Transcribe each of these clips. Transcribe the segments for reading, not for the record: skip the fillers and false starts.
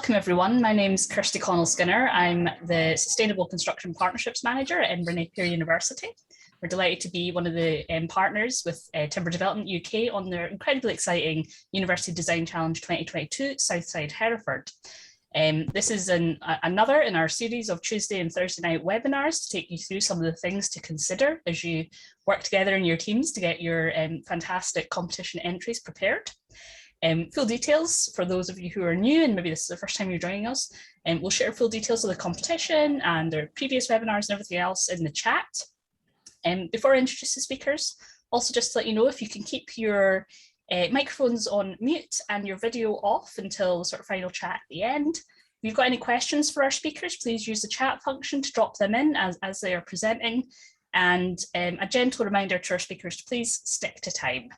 Welcome everyone, my name's Kirsty Connell-Skinner. I'm the Sustainable Construction Partnerships Manager at Edinburgh Napier University. We're delighted to be one of the partners with Timber Development UK on their incredibly exciting University Design Challenge 2022, Southside Hereford. This is another in our series of Tuesday and Thursday night webinars to take you through some of the things to consider as you work together in your teams to get your fantastic competition entries prepared. Full details for those of you who are new and maybe this is the first time you're joining us, we'll share full details of the competition and their previous webinars and everything else in the chat. Before I introduce the speakers, also just to let you know if you can keep your microphones on mute and your video off until the sort of final chat at the end. If you've got any questions for our speakers, please use the chat function to drop them in as they are presenting. And a gentle reminder to our speakers to please stick to time.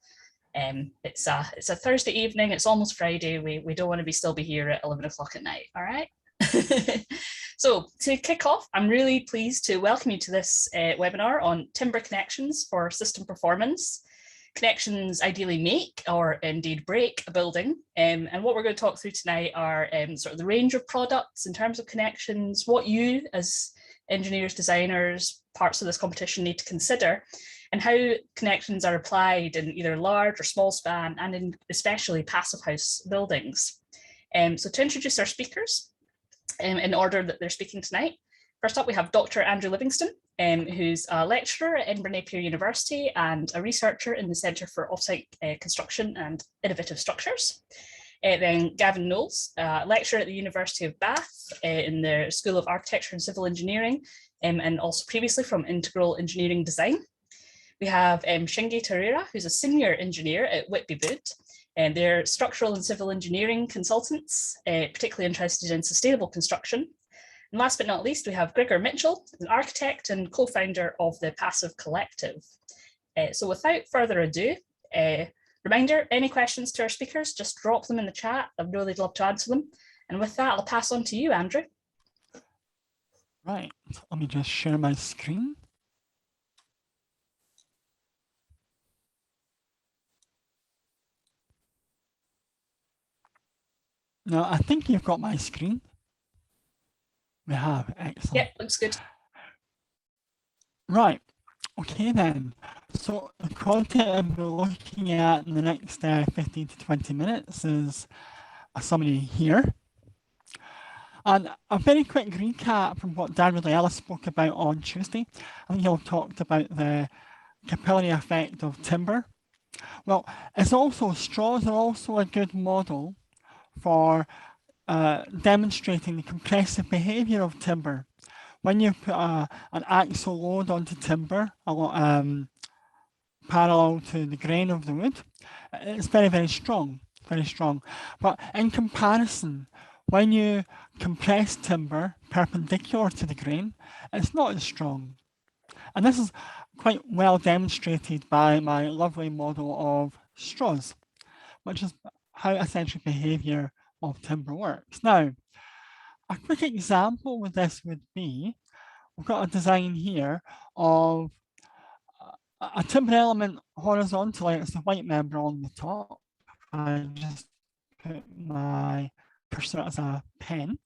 It's a Thursday evening, it's almost Friday, we don't want to still be here at 11 o'clock at night, all right? So to kick off, I'm really pleased to welcome you to this webinar on timber connections for system performance. Connections ideally make or indeed break a building, and what we're going to talk through tonight are sort of the range of products in terms of connections, what you as engineers, designers, parts of this competition need to consider, and how connections are applied in either large or small span and in especially passive house buildings. So to introduce our speakers in order that they're speaking tonight, first up we have Dr. Andrew Livingstone, who's a lecturer at Edinburgh Napier University and a researcher in the Centre for Offsite Construction and Innovative Structures. Then Gavin Knowles, lecturer at the University of Bath in the School of Architecture and Civil Engineering, and also previously from Integral Engineering Design. We have Shingi Tarirah, who's a senior engineer at Whitby, and they're structural and civil engineering consultants, particularly interested in sustainable construction. And last but not least, we have Grigor Mitchell, an architect and co-founder of the Passive Collective. So without further ado, reminder, any questions to our speakers, just drop them in the chat. I'd really love to answer them. And with that, I'll pass on to you, Andrew. Right, let me just share my screen. Now, I think you've got my screen. We have, excellent. Yep, looks good. Right, okay then. So the content we're looking at in the next 15 to 20 minutes is a summary here. And a very quick recap from what Dan Ellis spoke about on Tuesday. I think he'll talked about the capillary effect of timber. Well, straws are also a good model for demonstrating the compressive behavior of timber. When you put an axial load onto timber parallel to the grain of the wood, it's very, very strong, very strong. But in comparison, when you compress timber perpendicular to the grain, it's not as strong. And this is quite well demonstrated by my lovely model of straws, which is how essentially behavior of timber works. Now, a quick example with this would be, we've got a design here of a timber element horizontally, it's the white member on the top. I just put my cursor as a pen.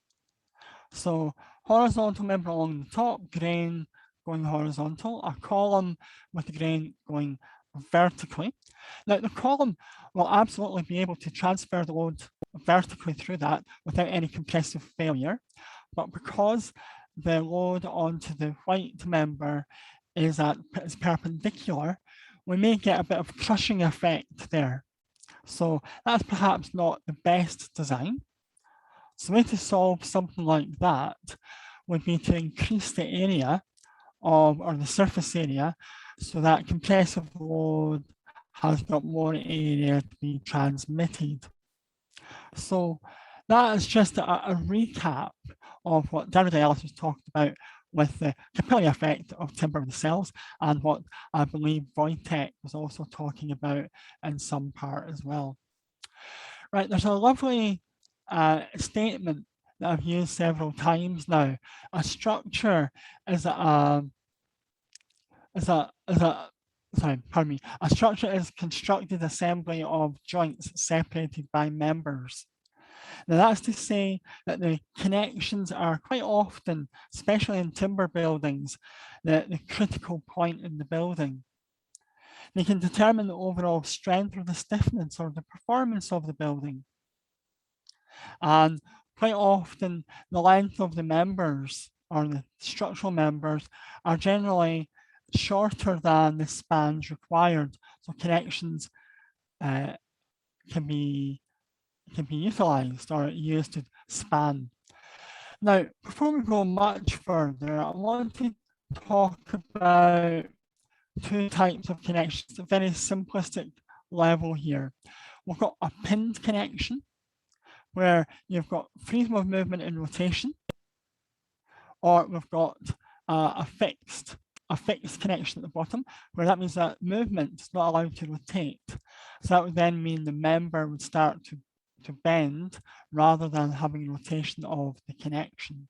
So horizontal member along the top, grain going horizontal, a column with the grain going vertically. Now the column will absolutely be able to transfer the load vertically through that without any compressive failure, but because the load onto the white member is perpendicular, we may get a bit of crushing effect there. So that's perhaps not the best design. So the way to solve something like that would be to increase the area or the surface area so that compressive load has got more area to be transmitted. So that is just a recap of what David Ellis was talking about with the capillary effect of timber in the cells, and what I believe Wojtek was also talking about in some part as well. Right, there's a lovely statement that I've used several times now. A structure is a structure is constructed assembly of joints separated by members. Now that's to say that the connections are quite often, especially in timber buildings, the critical point in the building. They can determine the overall strength or the stiffness or the performance of the building. And quite often the length of the members or the structural members are generally shorter than the spans required. So connections can be utilized or used to span. Now, before we go much further, I want to talk about two types of connections, a very simplistic level here. We've got a pinned connection, where you've got freedom of movement and rotation, or we've got a fixed connection at the bottom, where that means that movement is not allowed to rotate. So that would then mean the member would start to bend rather than having rotation of the connection.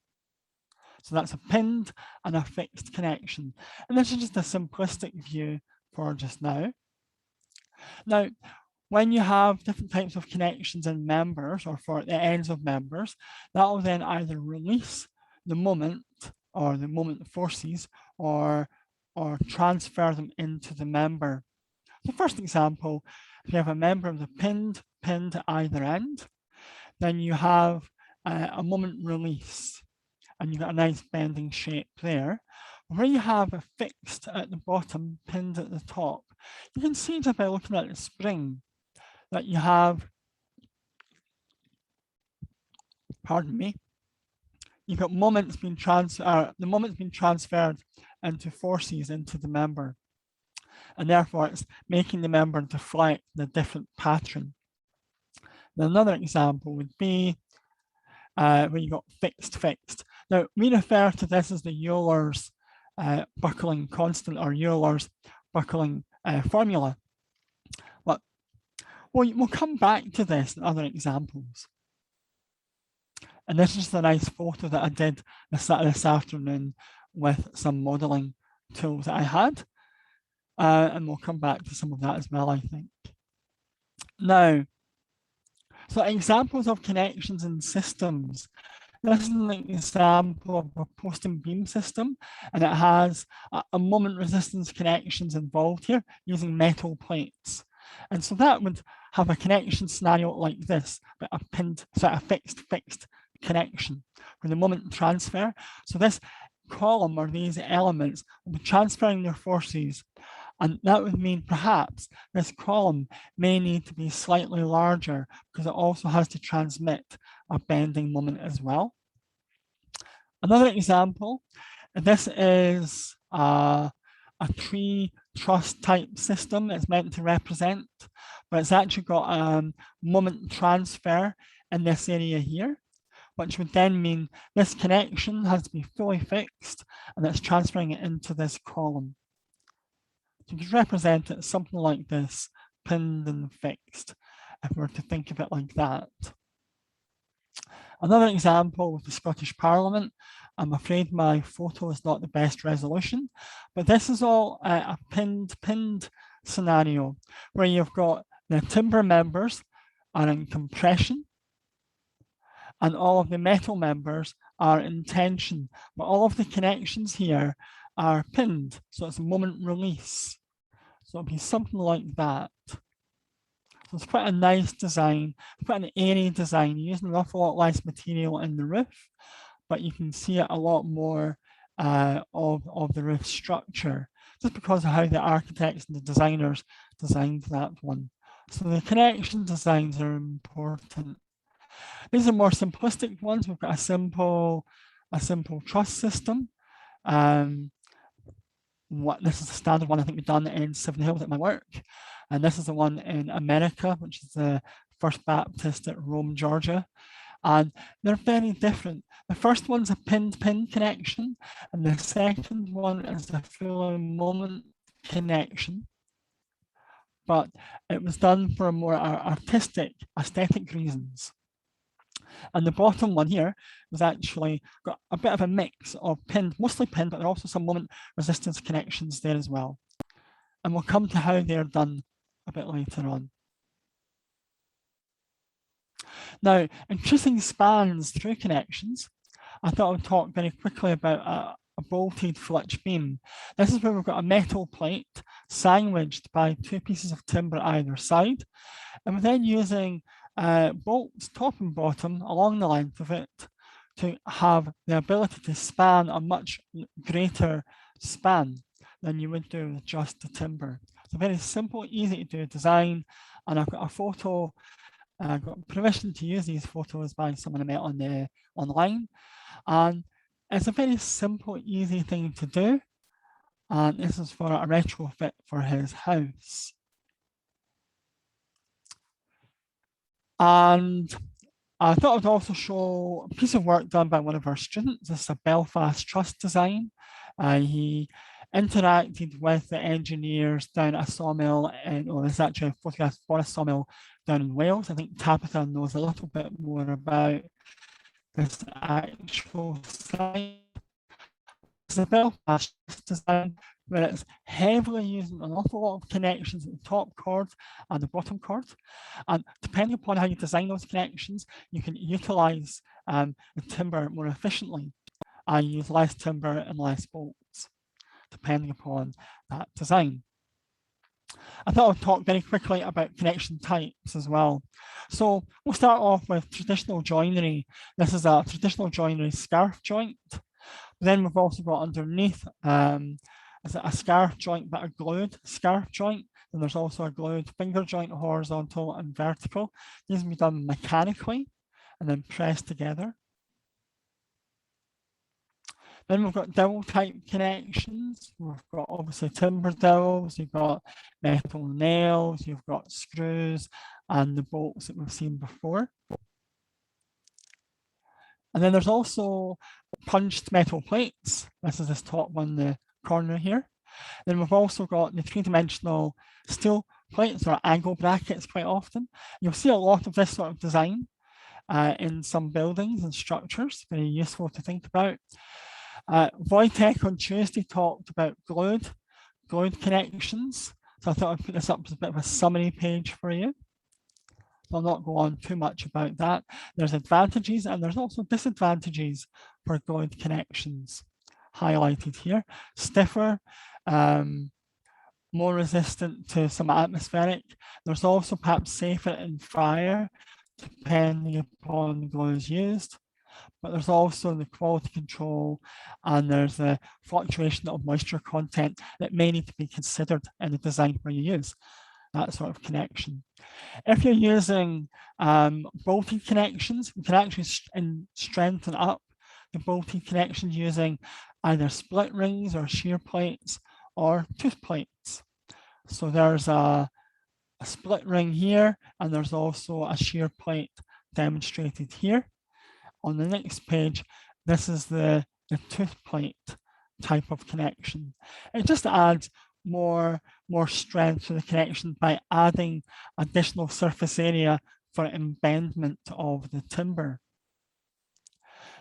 So that's a pinned and a fixed connection. And this is just a simplistic view for just now. Now, when you have different types of connections in members or for the ends of members, that will then either release the moment or the moment forces or transfer them into the member. The first example, if you have a member of the pinned at either end, then you have a moment release and you've got a nice bending shape there. Where you have a fixed at the bottom, pinned at the top, you can see just by looking at the spring that you have, pardon me, you've got moments being transferred, the moment's being transferred into forces into the member. And therefore it's making the member deflect in a different pattern. Now, another example would be where you've got fixed. Now, we refer to this as the Euler's buckling constant or Euler's buckling formula. But we'll come back to this in other examples. And this is a nice photo that I did this afternoon with some modeling tools that I had. And we'll come back to some of that as well, I think. Now, so examples of connections in systems. This is an example of a post and beam system, and it has a moment resistance connections involved here using metal plates. And so that would have a connection scenario like this, but a pinned, so a fixed connection for the moment transfer. So this column or these elements will be transferring their forces. And that would mean perhaps this column may need to be slightly larger because it also has to transmit a bending moment as well. Another example, this is a tree truss type system it's meant to represent, but it's actually got moment transfer in this area here, which would then mean this connection has to be fully fixed and it's transferring it into this column. You could represent it something like this, pinned and fixed, if we were to think of it like that. Another example with the Scottish Parliament, I'm afraid my photo is not the best resolution, but this is all a pinned scenario where you've got the timber members are in compression and all of the metal members are in tension, but all of the connections here are pinned, so it's a moment release. So it'll be something like that. So it's quite a nice design, quite an airy design, using an awful lot less material in the roof, but you can see it a lot more of the roof structure, just because of how the architects and the designers designed that one. So the connection designs are important. These are more simplistic ones. We've got a simple truss system. This is the standard one I think we've done in Seven Hills at my work. And this is the one in America, which is the First Baptist at Rome, Georgia. And they're very different. The first one's a pinned connection, and the second one is a full moment connection. But it was done for more artistic, aesthetic reasons. And the bottom one here was actually got a bit of a mix of pinned, mostly pinned, but there are also some moment resistance connections there as well. And we'll come to how they're done a bit later on. Now, increasing spans through connections, I thought I would talk very quickly about a bolted flitch beam. This is where we've got a metal plate sandwiched by two pieces of timber either side, and we're then using bolts top and bottom along the length of it to have the ability to span a much greater span than you would do with just the timber. It's a very simple, easy to do design, and I've got a photo. I've got permission to use these photos by someone I met on online, and it's a very simple, easy thing to do. And this is for a retrofit for his house. And I thought I'd also show a piece of work done by one of our students. This is a Belfast Trust design. He interacted with the engineers down at a sawmill, or it's actually a photograph for a sawmill down in Wales. I think Tabitha knows a little bit more about this actual site. It's a Belfast design where it's heavily using an awful lot of connections at the top chord and the bottom chord. And depending upon how you design those connections, you can utilize the timber more efficiently and use less timber and less bolts, depending upon that design. I thought I'd talk very quickly about connection types as well. So we'll start off with traditional joinery. This is a traditional joinery scarf joint. Then we've also got underneath is it a scarf joint, but a glued scarf joint. And there's also a glued finger joint, horizontal and vertical. These can be done mechanically and then pressed together. Then we've got dowel type connections. We've got obviously timber dowels, you've got metal nails, you've got screws and the bolts that we've seen before. And then there's also punched metal plates. This is this top one, the corner here. Then we've also got the three-dimensional steel plates or angle brackets quite often. You'll see a lot of this sort of design in some buildings and structures, very useful to think about. Wojtek on Tuesday talked about glued connections. So I thought I'd put this up as a bit of a summary page for you. I'll not go on too much about that. There's advantages and there's also disadvantages for glued connections highlighted here. Stiffer, more resistant to some atmospheric. There's also perhaps safer in fire, depending upon the glues used. But there's also the quality control and there's the fluctuation of moisture content that may need to be considered in the design where you use that sort of connection. If you're using bolted connections, we can actually strengthen up the bolted connections using either split rings or shear plates or tooth plates. So there's a split ring here and there's also a shear plate demonstrated here. On the next page, this is the tooth plate type of connection. It just adds more strength to the connection by adding additional surface area for embedment of the timber.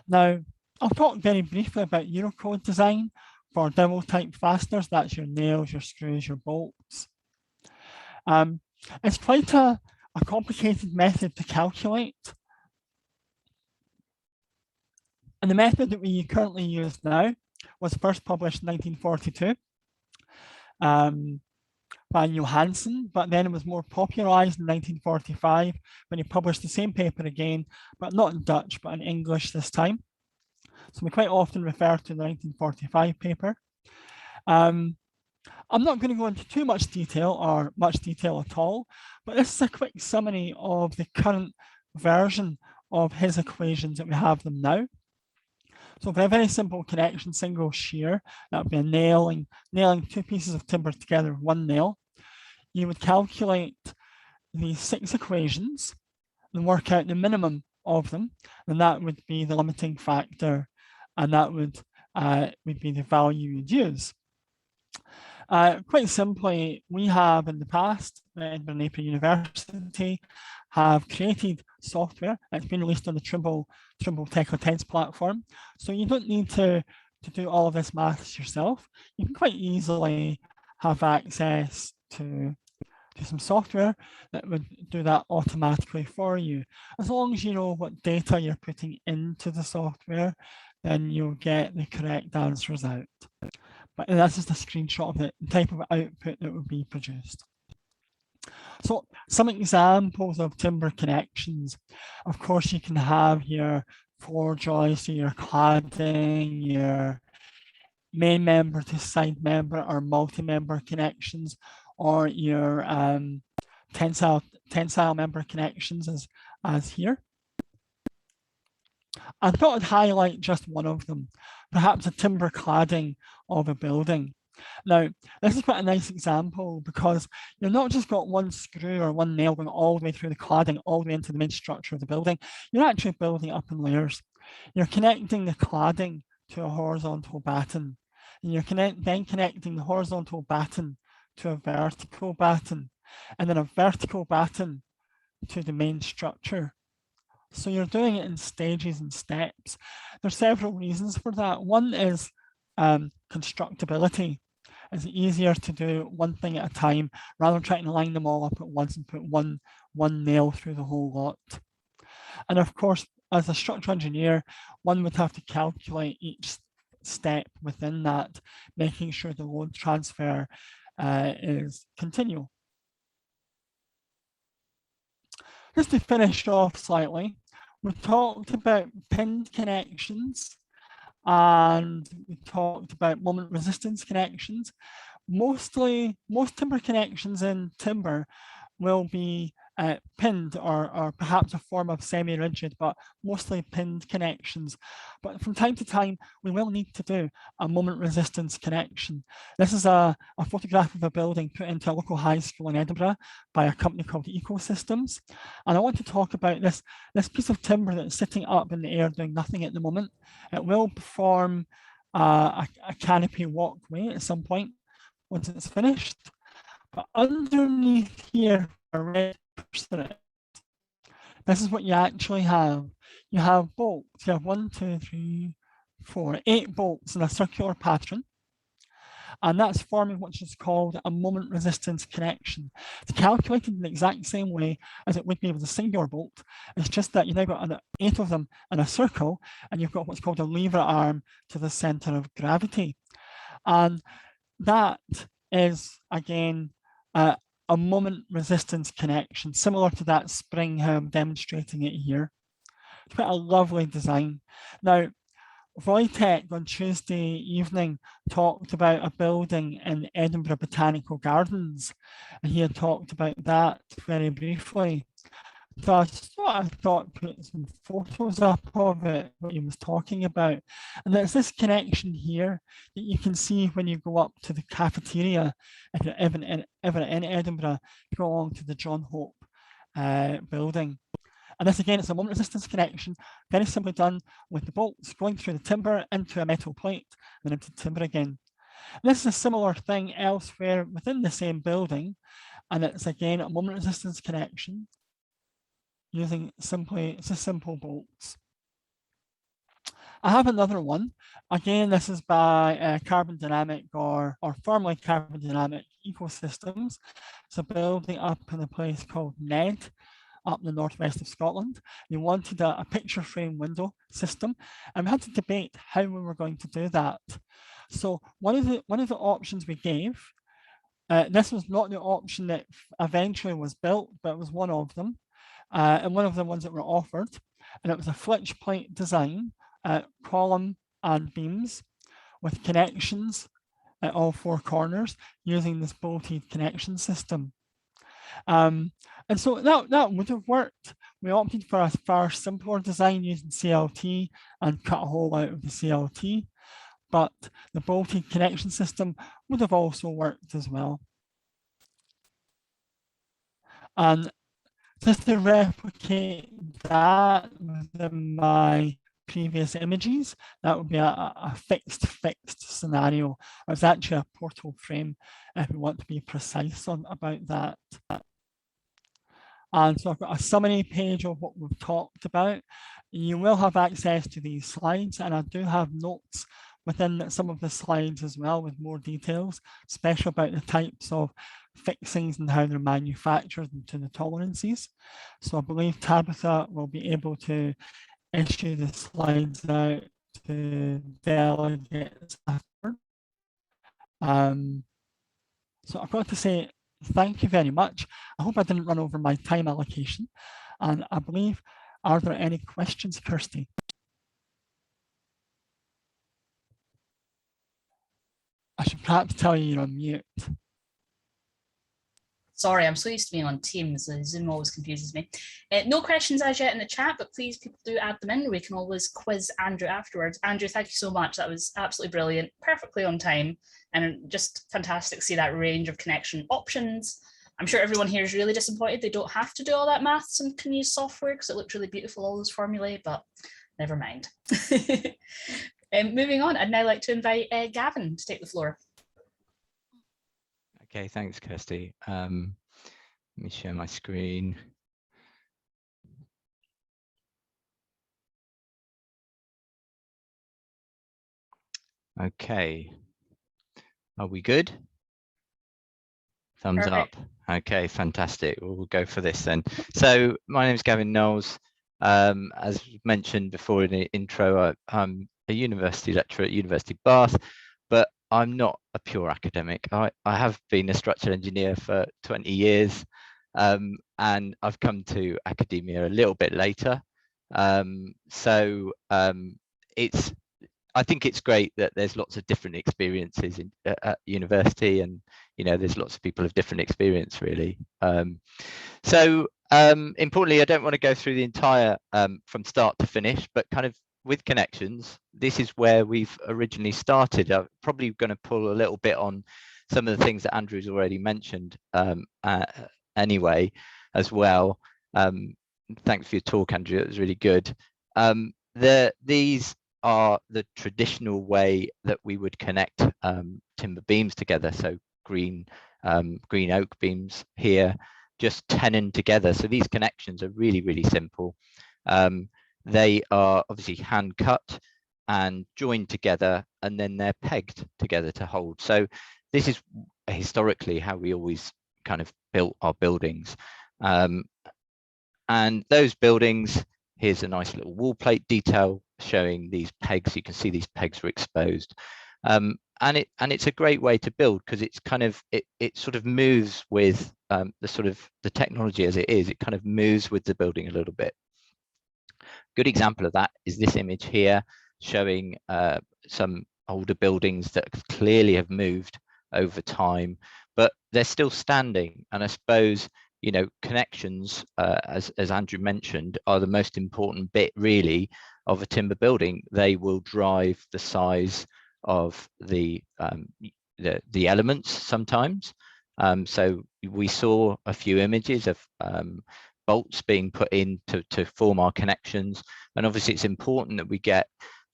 Now, I'll talk very briefly about Eurocode design for dowel type fasteners. That's your nails, your screws, your bolts. It's quite a complicated method to calculate. And the method that we currently use now was first published in 1942 by Johansson, but then it was more popularized in 1945 when he published the same paper again, but not in Dutch, but in English this time. So we quite often refer to the 1945 paper. I'm not going to go into too much detail or much detail at all, but this is a quick summary of the current version of his equations that we have them now. So for a very simple connection, single shear, that would be a nailing two pieces of timber together with one nail. You would calculate these 6 equations and work out the minimum of them, and that would be the limiting factor, and that would be the value you'd use. Quite simply, we have in the past, at Edinburgh Napier University, have created software that's been released on the Trimble Tech-O-Tens platform. So you don't need to do all of this maths yourself. You can quite easily have access to to some software that would do that automatically for you. As long as you know what data you're putting into the software, then you'll get the correct answers out. But that's just a screenshot of the type of output that would be produced. So some examples of timber connections. Of course, you can have your floor joist, your cladding, your main member to side member or multi-member connections, or your tensile member connections as here. I thought I'd highlight just one of them, perhaps a timber cladding of a building. Now, this is quite a nice example because you've not just got one screw or one nail going all the way through the cladding, all the way into the main structure of the building. You're actually building it up in layers. You're connecting the cladding to a horizontal batten, and you're then connecting the horizontal batten to a vertical batten, and then a vertical batten to the main structure. So you're doing it in stages and steps. There's several reasons for that. One is constructability. It's easier to do one thing at a time rather than trying to line them all up at once and put one nail through the whole lot. And of course, as a structural engineer, one would have to calculate each step within that, making sure the load transfer is continual. Just to finish off slightly, we talked about pinned connections and we talked about moment resistance connections. Most timber connections in timber will be pinned or perhaps a form of semi-rigid, but mostly pinned connections. But from time to time, we will need to do a moment resistance connection. This is a photograph of a building put into a local high school in Edinburgh by a company called Ecosystems. And I want to talk about this piece of timber that's sitting up in the air doing nothing at the moment. It will form a canopy walkway at some point once it's finished. But underneath here, a red this is what you actually have. You have bolts. You have 1, 2, 3, 4, 8 bolts in a circular pattern. And that's forming what is called a moment resistance connection. It's calculated in the exact same way as it would be with a singular bolt. It's just that you've now got 8 of them in a circle, and you've got what's called a lever arm to the center of gravity. And that is, again, a moment resistance connection, similar to that spring, how I'm demonstrating it here. It's quite a lovely design. Now, Wojtek on Tuesday evening talked about a building in Edinburgh Botanical Gardens, and he had talked about that very briefly. So I thought put some photos up of it, what he was talking about. And there's this connection here that you can see when you go up to the cafeteria, if you're ever in Edinburgh, you go along to the John Hope building. And this again, it's a moment resistance connection, very simply done with the bolts going through the timber into a metal plate, and then into timber again. And this is a similar thing elsewhere within the same building, and it's again a moment resistance connection using simple bolts. I have another one. Again, this is by Carbon Dynamic or formerly Carbon Dynamic Ecosystems. It's a building up in a place called Ned, up in the northwest of Scotland. They wanted a picture frame window system, and we had to debate how we were going to do that. So one of the options we gave, this was not the option that eventually was built, but it was one of them. And one of the ones that were offered, and it was a flitch plate design, column and beams with connections at all 4 corners using this bolted connection system. And so that would have worked. We opted for a far simpler design using CLT and cut a hole out of the CLT, but the bolted connection system would have also worked as well. And just to replicate that within my previous images, that would be a fixed scenario. It's actually a portal frame if we want to be precise about that. And so I've got a summary page of what we've talked about. You will have access to these slides, and I do have notes within some of the slides as well with more details, especially about the types of fixings and how they're manufactured and to the tolerances. So I believe Tabitha will be able to issue the slides out to delegates after. So I've got to say thank you very much. I hope I didn't run over my time allocation. And I believe, are there any questions, Kirsty? I should perhaps tell you you're on mute. Sorry, I'm so used to being on Teams. Zoom always confuses me. No questions as yet in the chat, but please, people do add them in. We can always quiz Andrew afterwards. Andrew, thank you so much. That was absolutely brilliant, perfectly on time, and just fantastic to see that range of connection options. I'm sure everyone here is really disappointed they don't have to do all that maths and can use software because it looked really beautiful, all those formulae, but never mind. Moving on, I'd now like to invite Gavin to take the floor. Okay, thanks, Kirsty. Let me share my screen. Okay, are we good? Thumbs Perfect. up. Okay, fantastic. We'll go for this then. So my name is Gavin Knowles. As mentioned before in the intro, I'm a university lecturer at University of Bath, but I'm not a pure academic. I have been a structural engineer for 20 years, and I've come to academia a little bit later. I think it's great that there's lots of different experiences at university, and there's lots of people of different experience really. Importantly, I don't want to go through the entire from start to finish, but kind of with connections, this is where we've originally started. I'm probably going to pull a little bit on some of the things that Andrew's already mentioned anyway as well. Thanks for your talk, Andrew. It was really good. These are the traditional way that we would connect timber beams together. So green oak beams here, just tenon together. So these connections are really, really simple. They are obviously hand cut and joined together, and then they're pegged together to hold. So this is historically how we always kind of built our buildings. And those buildings, here's a nice little wall plate detail showing these pegs. You can see these pegs were exposed. And it's a great way to build because it's kind of it sort of moves with the technology as it is. It kind of moves with the building a little bit. Good example of that is this image here showing some older buildings that clearly have moved over time, but they're still standing. And I suppose connections, as Andrew mentioned, are the most important bit really of a timber building. They will drive the size of the elements sometimes. So we saw a few images of bolts being put in to form our connections, and obviously it's important that we get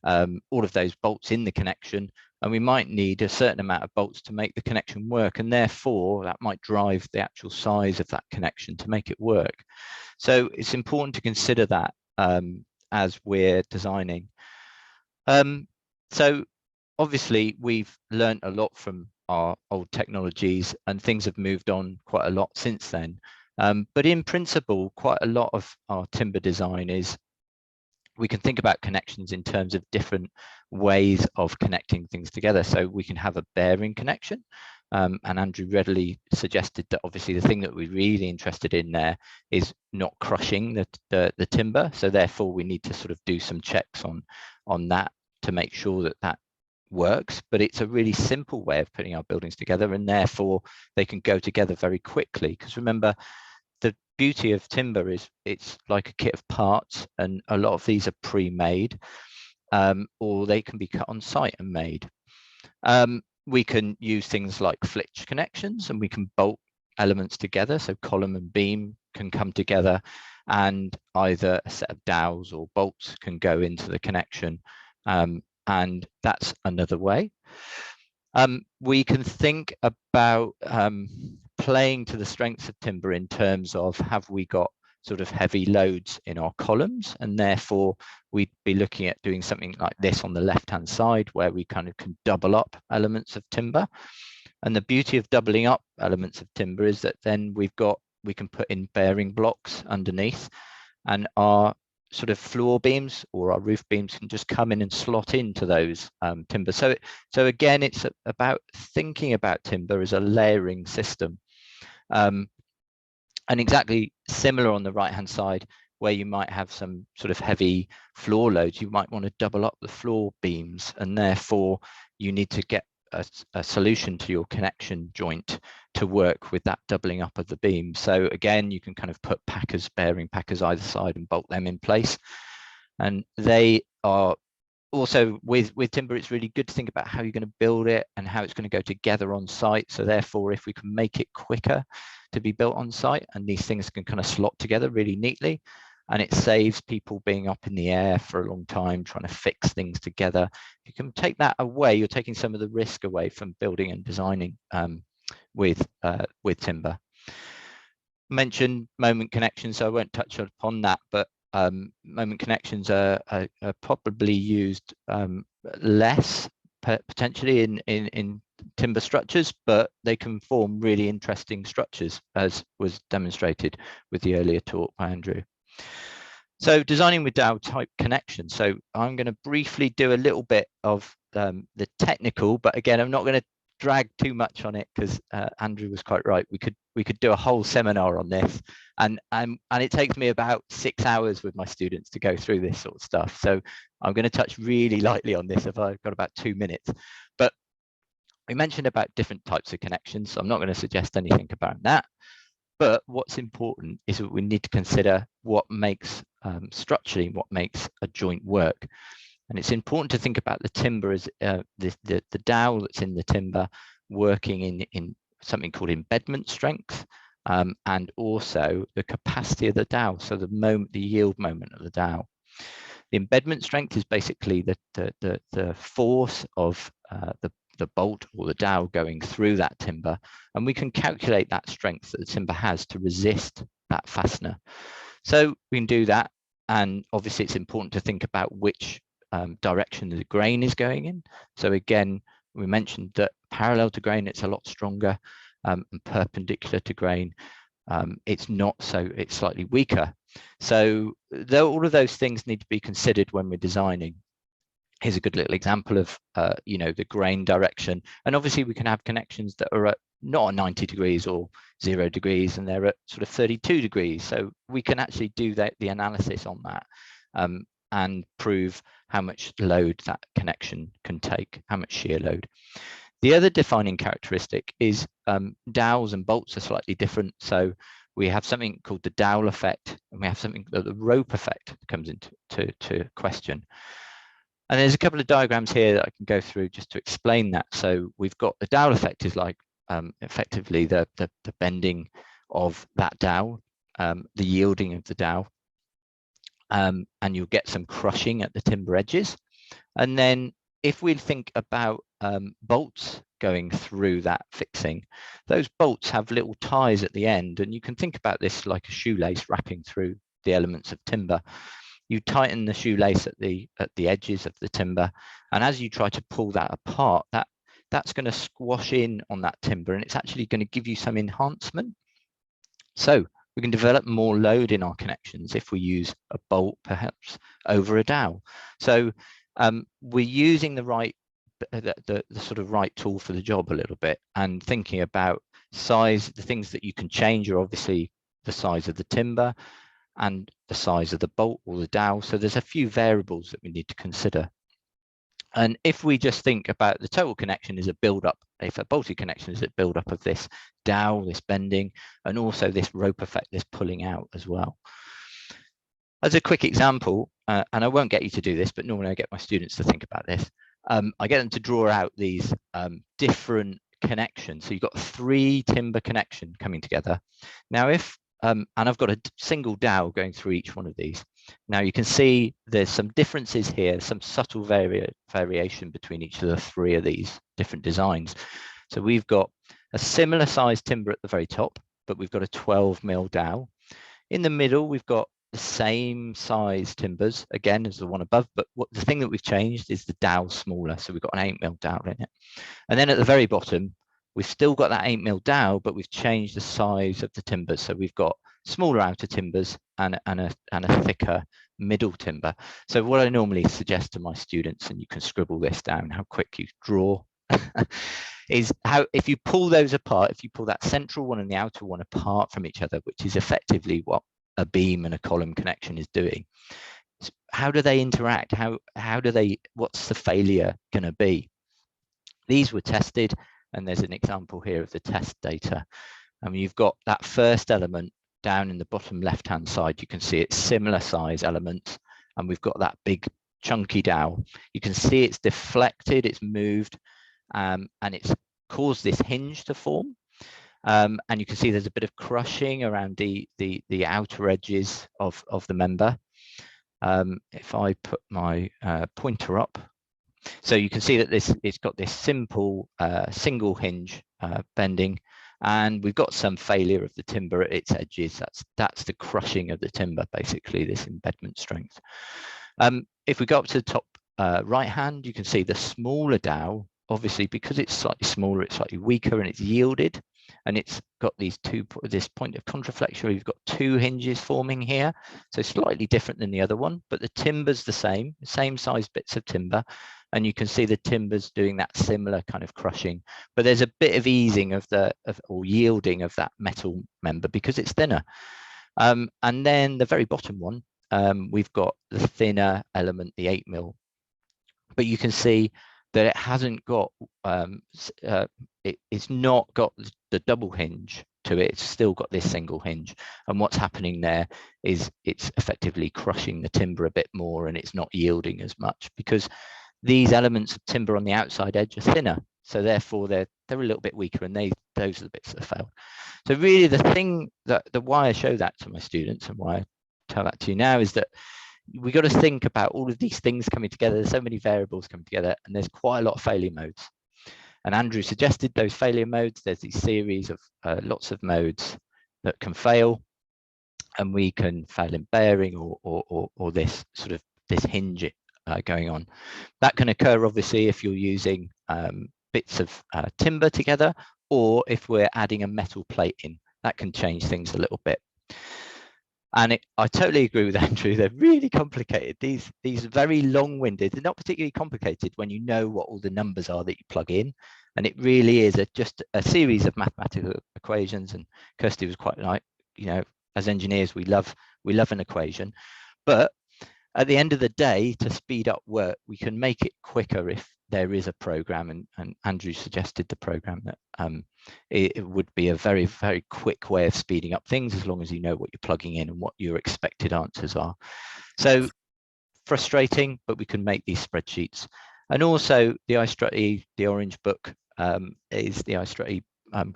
all of those bolts in the connection, and we might need a certain amount of bolts to make the connection work, and therefore that might drive the actual size of that connection to make it work. So it's important to consider that as we're designing. So obviously we've learned a lot from our old technologies, and things have moved on quite a lot since then. But in principle, quite a lot of our timber design is, we can think about connections in terms of different ways of connecting things together. So we can have a bearing connection, and Andrew readily suggested that obviously the thing that we're really interested in there is not crushing the timber. So therefore we need to sort of do some checks on that to make sure that that works. But it's a really simple way of putting our buildings together, and therefore they can go together very quickly. Because remember, the beauty of timber is it's like a kit of parts, and a lot of these are pre-made, or they can be cut on site and made. We can use things like flitch connections, and we can bolt elements together. So column and beam can come together, and either a set of dowels or bolts can go into the connection, and that's another way. We can think about playing to the strengths of timber in terms of, have we got sort of heavy loads in our columns, and therefore we'd be looking at doing something like this on the left hand side, where we kind of can double up elements of timber. And the beauty of doubling up elements of timber is that then we can put in bearing blocks underneath, and our sort of floor beams or our roof beams can just come in and slot into those timber. So again, it's about thinking about timber as a layering system. And exactly similar on the right hand side, where you might have some sort of heavy floor loads, you might want to double up the floor beams, and therefore you need to get a solution to your connection joint to work with that doubling up of the beam. So again, you can kind of put packers, bearing packers either side and bolt them in place. And they are also, with timber, it's really good to think about how you're going to build it and how it's going to go together on site. So therefore, if we can make it quicker to be built on site, and these things can kind of slot together really neatly, and it saves people being up in the air for a long time trying to fix things together. If you can take that away, you're taking some of the risk away from building and designing with timber. Mentioned moment connections, so I won't touch upon that, but moment connections are probably used less potentially in timber structures, but they can form really interesting structures, as was demonstrated with the earlier talk by Andrew. So designing with dowel type connections. So I'm going to briefly do a little bit of the technical, but again, I'm not going to drag too much on it, because Andrew was quite right. We could do a whole seminar on this, and it takes me about 6 hours with my students to go through this sort of stuff. So I'm going to touch really lightly on this if I've got about 2 minutes. But we mentioned about different types of connections, so I'm not going to suggest anything about that. But what's important is that we need to consider what makes structurally, what makes a joint work. And it's important to think about the timber as the dowel that's in the timber working in something called embedment strength, and also the capacity of the dowel, so the yield moment of the dowel. The embedment strength is basically the force of the bolt or the dowel going through that timber, and we can calculate that strength that the timber has to resist that fastener. So we can do that, and obviously it's important to think about which direction the grain is going in. So again, we mentioned that parallel to grain, it's a lot stronger, and perpendicular to grain, it's not, so it's slightly weaker. So all of those things need to be considered when we're designing. Here's a good little example of the grain direction, and obviously we can have connections that are at not at 90 degrees or 0 degrees, and they're at sort of 32 degrees. So we can actually do the analysis on that and prove how much load that connection can take, how much shear load. The other defining characteristic is dowels and bolts are slightly different. So we have something called the dowel effect, and we have something that the rope effect comes into question. And there's a couple of diagrams here that I can go through just to explain that. So we've got the dowel effect is like effectively the bending of that dowel, the yielding of the dowel, and you'll get some crushing at the timber edges. And then if we think about bolts going through that fixing, those bolts have little ties at the end, and you can think about this like a shoelace wrapping through the elements of timber. You tighten the shoelace at the edges of the timber, and as you try to pull that apart, that's going to squash in on that timber, and it's actually going to give you some enhancement. So we can develop more load in our connections if we use a bolt perhaps over a dowel. So we're using the sort of right tool for the job a little bit, and thinking about size. The things that you can change are obviously the size of the timber and the size of the bolt or the dowel. So there's a few variables that we need to consider. And if we just think about the total connection is a build-up, if a bolted connection is a build-up of this dowel, this bending, and also this rope effect, this pulling out as well. As a quick example, and I won't get you to do this, but normally I get my students to think about this. I get them to draw out these different connections. So you've got 3 timber connection coming together. Now and I've got a single dowel going through each one of these. Now you can see there's some differences here, some subtle variation between each of the 3 of these different designs. So we've got a similar size timber at the very top, but we've got a 12mm dowel. In the middle, we've got the same size timbers again as the one above, but the thing that we've changed is the dowel smaller. So we've got an 8mm dowel in it. And then at the very bottom, We've still got that 8mm dowel, but we've changed the size of the timbers. So we've got smaller outer timbers and a thicker middle timber. So what I normally suggest to my students, and you can scribble this down, how quick you draw, is how if you pull those apart, if you pull that central one and the outer one apart from each other, which is effectively what a beam and a column connection is doing, how do they interact? How do they, what's the failure going to be? These were tested, and there's an example here of the test data. I mean, you've got that first element down in the bottom left hand side. You can see it's similar size elements, and we've got that big chunky dowel. You can see it's deflected, it's moved, and it's caused this hinge to form. And you can see there's a bit of crushing around the outer edges of the member. If I put my pointer up, so you can see that it's got this simple single hinge bending, and we've got some failure of the timber at its edges. That's the crushing of the timber, basically, this embedment strength. If we go up to the top right hand, you can see the smaller dowel. Obviously, because it's slightly smaller, it's slightly weaker, and it's yielded, and it's got this point of contraflexion. We've got two hinges forming here, so slightly different than the other one, but the timber's the same size bits of timber, and you can see the timber's doing that similar kind of crushing, but there's a bit of easing or yielding of that metal member because it's thinner. And then the very bottom one, we've got the thinner element, the 8mm, but you can see that it hasn't got, it's not got the double hinge to it. It's still got this single hinge. And what's happening there is it's effectively crushing the timber a bit more, and it's not yielding as much because these elements of timber on the outside edge are thinner. So therefore they're a little bit weaker, and those are the bits that failed. So really the thing why I show that to my students and why I tell that to you now is that we got to think about all of these things coming together. There's so many variables coming together, and there's quite a lot of failure modes. And Andrew suggested those failure modes. There's these series of lots of modes that can fail, and we can fail in bearing or this sort of this hinge going on. That can occur obviously if you're using bits of timber together, or if we're adding a metal plate in. That can change things a little bit. And I totally agree with Andrew. They're really complicated. These are very long-winded. They're not particularly complicated when you know what all the numbers are that you plug in. And it really is just a series of mathematical equations. And Kirsty was quite like, you know, as engineers, we love an equation. But at the end of the day, to speed up work, we can make it quicker if there is a program. And Andrew suggested the program that it would be a very, very quick way of speeding up things as long as you know what you're plugging in and what your expected answers are. So frustrating, but we can make these spreadsheets. And also the iStructy, the orange book is the iStructy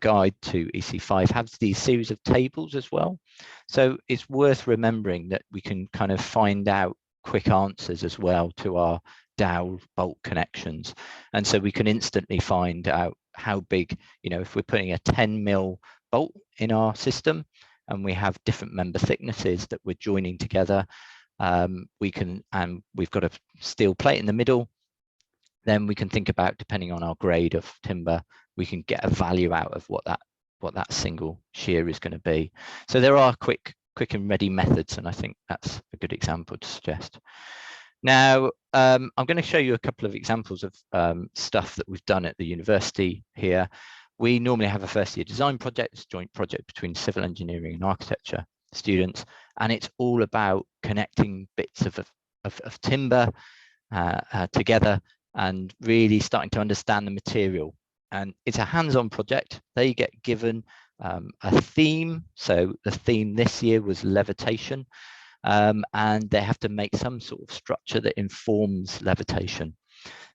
guide to EC5 has these series of tables as well. So it's worth remembering that we can kind of find out quick answers as well to our dowel bolt connections. And so we can instantly find out how big, you know, if we're putting a 10mm bolt in our system and we have different member thicknesses that we're joining together, we can, and we've got a steel plate in the middle, then we can think about, depending on our grade of timber, we can get a value out of what that single shear is going to be. So there are quick and ready methods, and I think that's a good example to suggest. Now, I'm going to show you a couple of examples of stuff that we've done at the university here. We normally have a first year design project, it's a joint project between civil engineering and architecture students, and it's all about connecting bits of timber together and really starting to understand the material. And it's a hands-on project. They get given a theme. So the theme this year was levitation. And they have to make some sort of structure that informs levitation.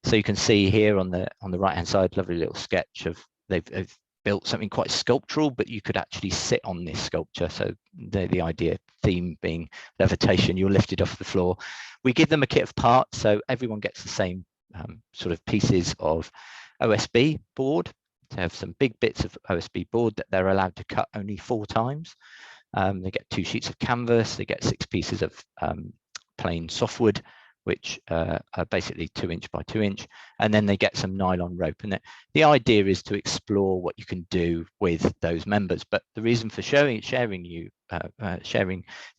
So you can see here on the right hand side, lovely little sketch of they've built something quite sculptural, but you could actually sit on this sculpture. So the idea theme being levitation, you're lifted off the floor. We give them a kit of parts, so everyone gets the same sort of pieces of OSB board. They have some big bits of OSB board that they're allowed to cut only 4 times. They get 2 sheets of canvas, they get 6 pieces of plain softwood, which are basically 2 inch by 2 inch, and then they get some nylon rope. And the idea is to explore what you can do with those members. But the reason for sharing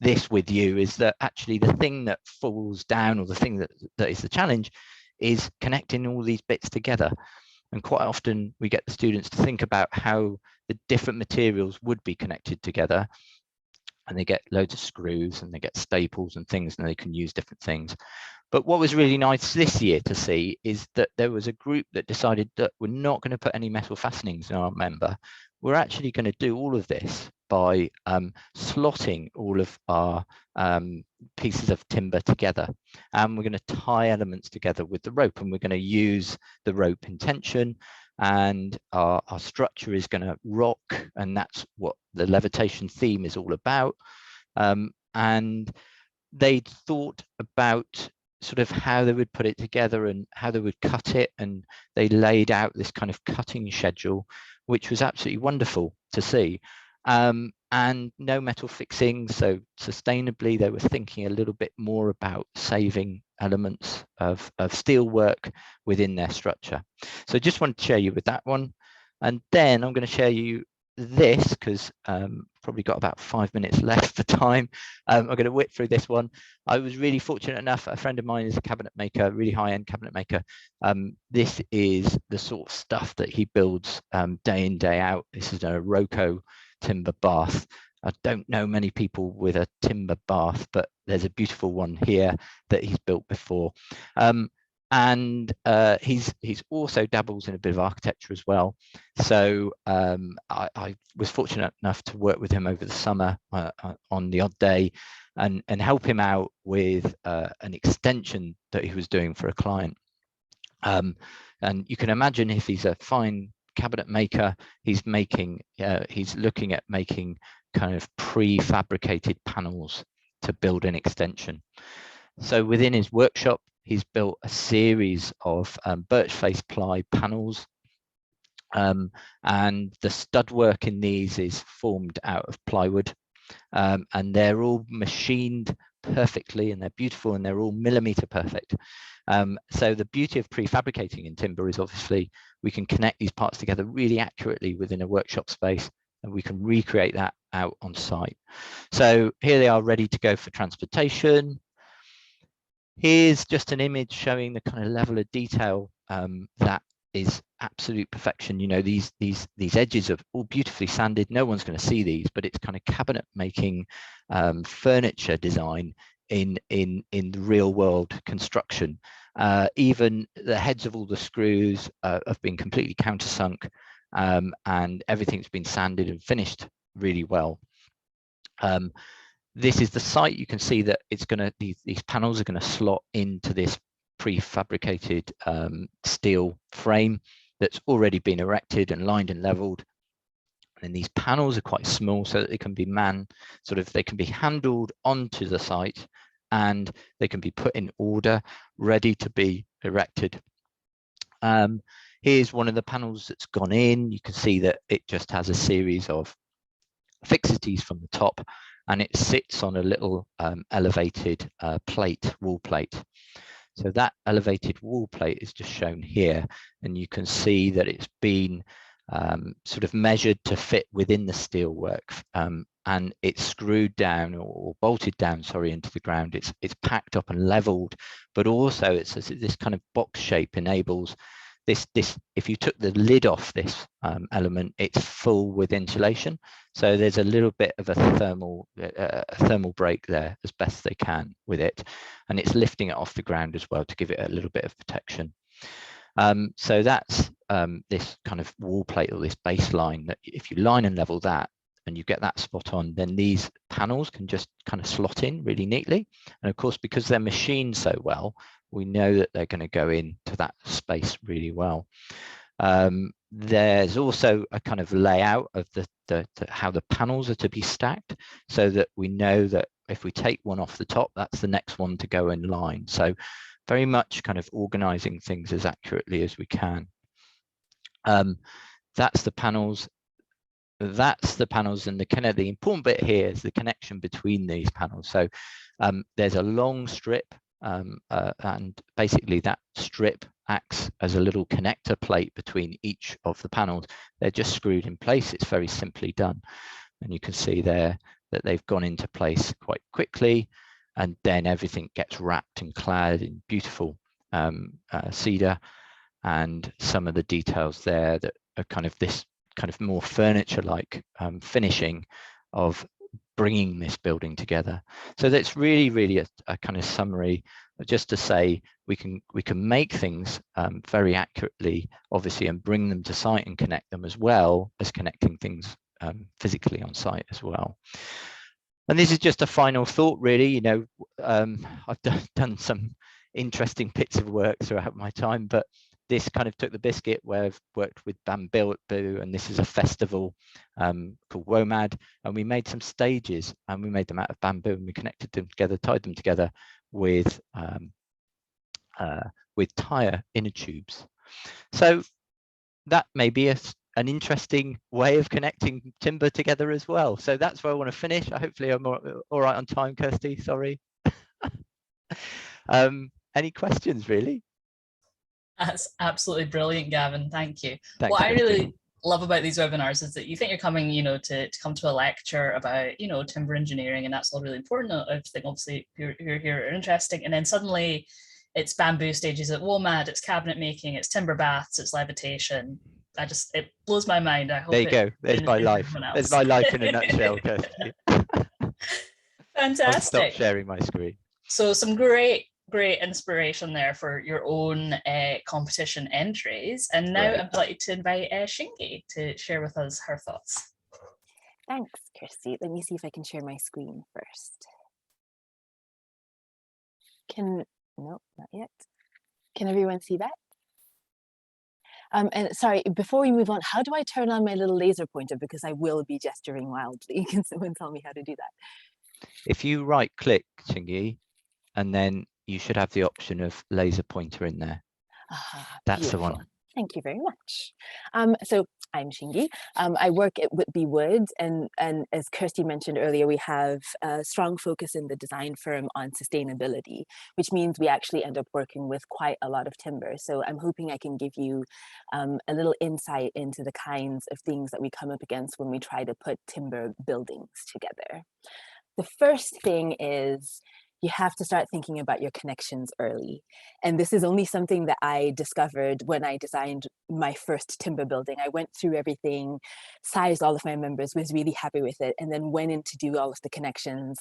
this with you is that actually the thing that falls down, or the thing that is the challenge, is connecting all these bits together. And quite often we get the students to think about how the different materials would be connected together, and they get loads of screws and they get staples and things, and they can use different things. But what was really nice this year to see is that there was a group that decided that we're not going to put any metal fastenings in our member. We're actually going to do all of this by slotting all of our pieces of timber together, and we're going to tie elements together with the rope, and we're going to use the rope in tension, and our structure is going to rock, and that's what the levitation theme is all about. And they thought about sort of how they would put it together and how they would cut it, and they laid out this kind of cutting schedule, which was absolutely wonderful to see. And no metal fixings, so sustainably they were thinking a little bit more about saving elements of steel work within their structure. So just wanted to share you with that one, and then I'm going to share you this, because probably got about 5 minutes left for time. I'm going to whip through this one. I was really fortunate enough, a friend of mine is a cabinet maker, really high-end cabinet maker. This is the sort of stuff that he builds day in, day out. This is a Roco timber bath. I don't know many people with a timber bath, but there's a beautiful one here that he's built before. And he's also dabbles in a bit of architecture as well. So I was fortunate enough to work with him over the summer on the odd day, and help him out with an extension that he was doing for a client. And you can imagine, if he's a fine cabinet maker, he's looking at making kind of prefabricated panels to build an extension. So within his workshop, he's built a series of birch face ply panels, and the stud work in these is formed out of plywood, and they're all machined perfectly, and they're beautiful, and they're all millimeter perfect. So the beauty of prefabricating in timber is obviously we can connect these parts together really accurately within a workshop space, and we can recreate that out on site. So here they are, ready to go for transportation. Here's just an image showing the kind of level of detail that is absolute perfection. You know, these edges are all beautifully sanded. No one's going to see these, but it's kind of cabinet making, furniture design in the real world construction. Even the heads of all the screws have been completely countersunk, and everything's been sanded and finished really well. This is the site. You can see that it's going to, these panels are going to slot into this prefabricated steel frame that's already been erected and lined and leveled. And these panels are quite small, so that they can be they can be handled onto the site, and they can be put in order, ready to be erected. Here's one of the panels that's gone in. You can see that it just has a series of fixities from the top, and it sits on a little elevated wall plate. So that elevated wall plate is just shown here, and you can see that it's been sort of measured to fit within the steel work, and it's screwed down or bolted down, sorry, into the ground. It's packed up and leveled, but also it's this kind of box shape enables this, if you took the lid off this element, it's full with insulation. So there's a little bit of a thermal break there as best they can with it. And it's lifting it off the ground as well to give it a little bit of protection. So that's this kind of wall plate, or this baseline, that if you line and level that and you get that spot on, then these panels can just kind of slot in really neatly. And of course, because they're machined so well, we know that they're going to go into that space really well. There's also a kind of layout of how the panels are to be stacked, so that we know that if we take one off the top, that's the next one to go in line. So very much kind of organizing things as accurately as we can. That's the panels. That's the panels, and the important bit here is the connection between these panels. So there's a long strip and basically that strip acts as a little connector plate between each of the panels. They're just screwed in place. It's very simply done. And you can see there that they've gone into place quite quickly, and then everything gets wrapped and clad in beautiful cedar, and some of the details there that are kind of this kind of more furniture-like finishing of bringing this building together. So that's really a kind of summary, just to say we can make things very accurately, obviously, and bring them to site and connect them, as well as connecting things physically on site as well. And this is just a final thought, really. You know, I've done some interesting bits of work throughout my time, but this kind of took the biscuit, where I've worked with bamboo, and this is a festival called WOMAD, and we made some stages, and we made them out of bamboo, and we connected them together, tied them together with tire inner tubes. So that may be an interesting way of connecting timber together as well. So that's where I want to finish. Hopefully I'm all right on time, Kirsty, sorry. Any questions, really? That's absolutely brilliant, Gavin. Thank you. Thanks, What I Kirsty. really love about these webinars is that you think you're coming, you know, to come to a lecture about, you know, timber engineering, and that's all really important. Everything, obviously, you're here are interesting, and then suddenly it's bamboo stages at WOMAD, it's cabinet making, it's timber baths, it's levitation. It blows my mind. I hope there you go. There's my life. There's my life in a nutshell, Kirsty. Fantastic. I'll stop sharing my screen. So some great inspiration there for your own competition entries. And now Right. I'd like to invite Shingi to share with us her thoughts. Thanks, Kirsty. Let me see if I can share my screen first. No, not yet. Can everyone see that? And sorry, before we move on, how do I turn on my little laser pointer? Because I will be gesturing wildly. Can someone tell me how to do that? If you right click, Shingi, and then you should have the option of laser pointer in there. That's Beautiful. the one. Thank you very much. So I'm Shingi. I work at Whitby Wood, and as Kirsty mentioned earlier, we have a strong focus in the design firm on sustainability, which means we actually end up working with quite a lot of timber. So I'm hoping I can give you a little insight into the kinds of things that we come up against when we try to put timber buildings together. The first thing is you have to start thinking about your connections early. And this is only something that I discovered when I designed my first timber building. I went through everything, sized all of my members, was really happy with it, and then went in to do all of the connections.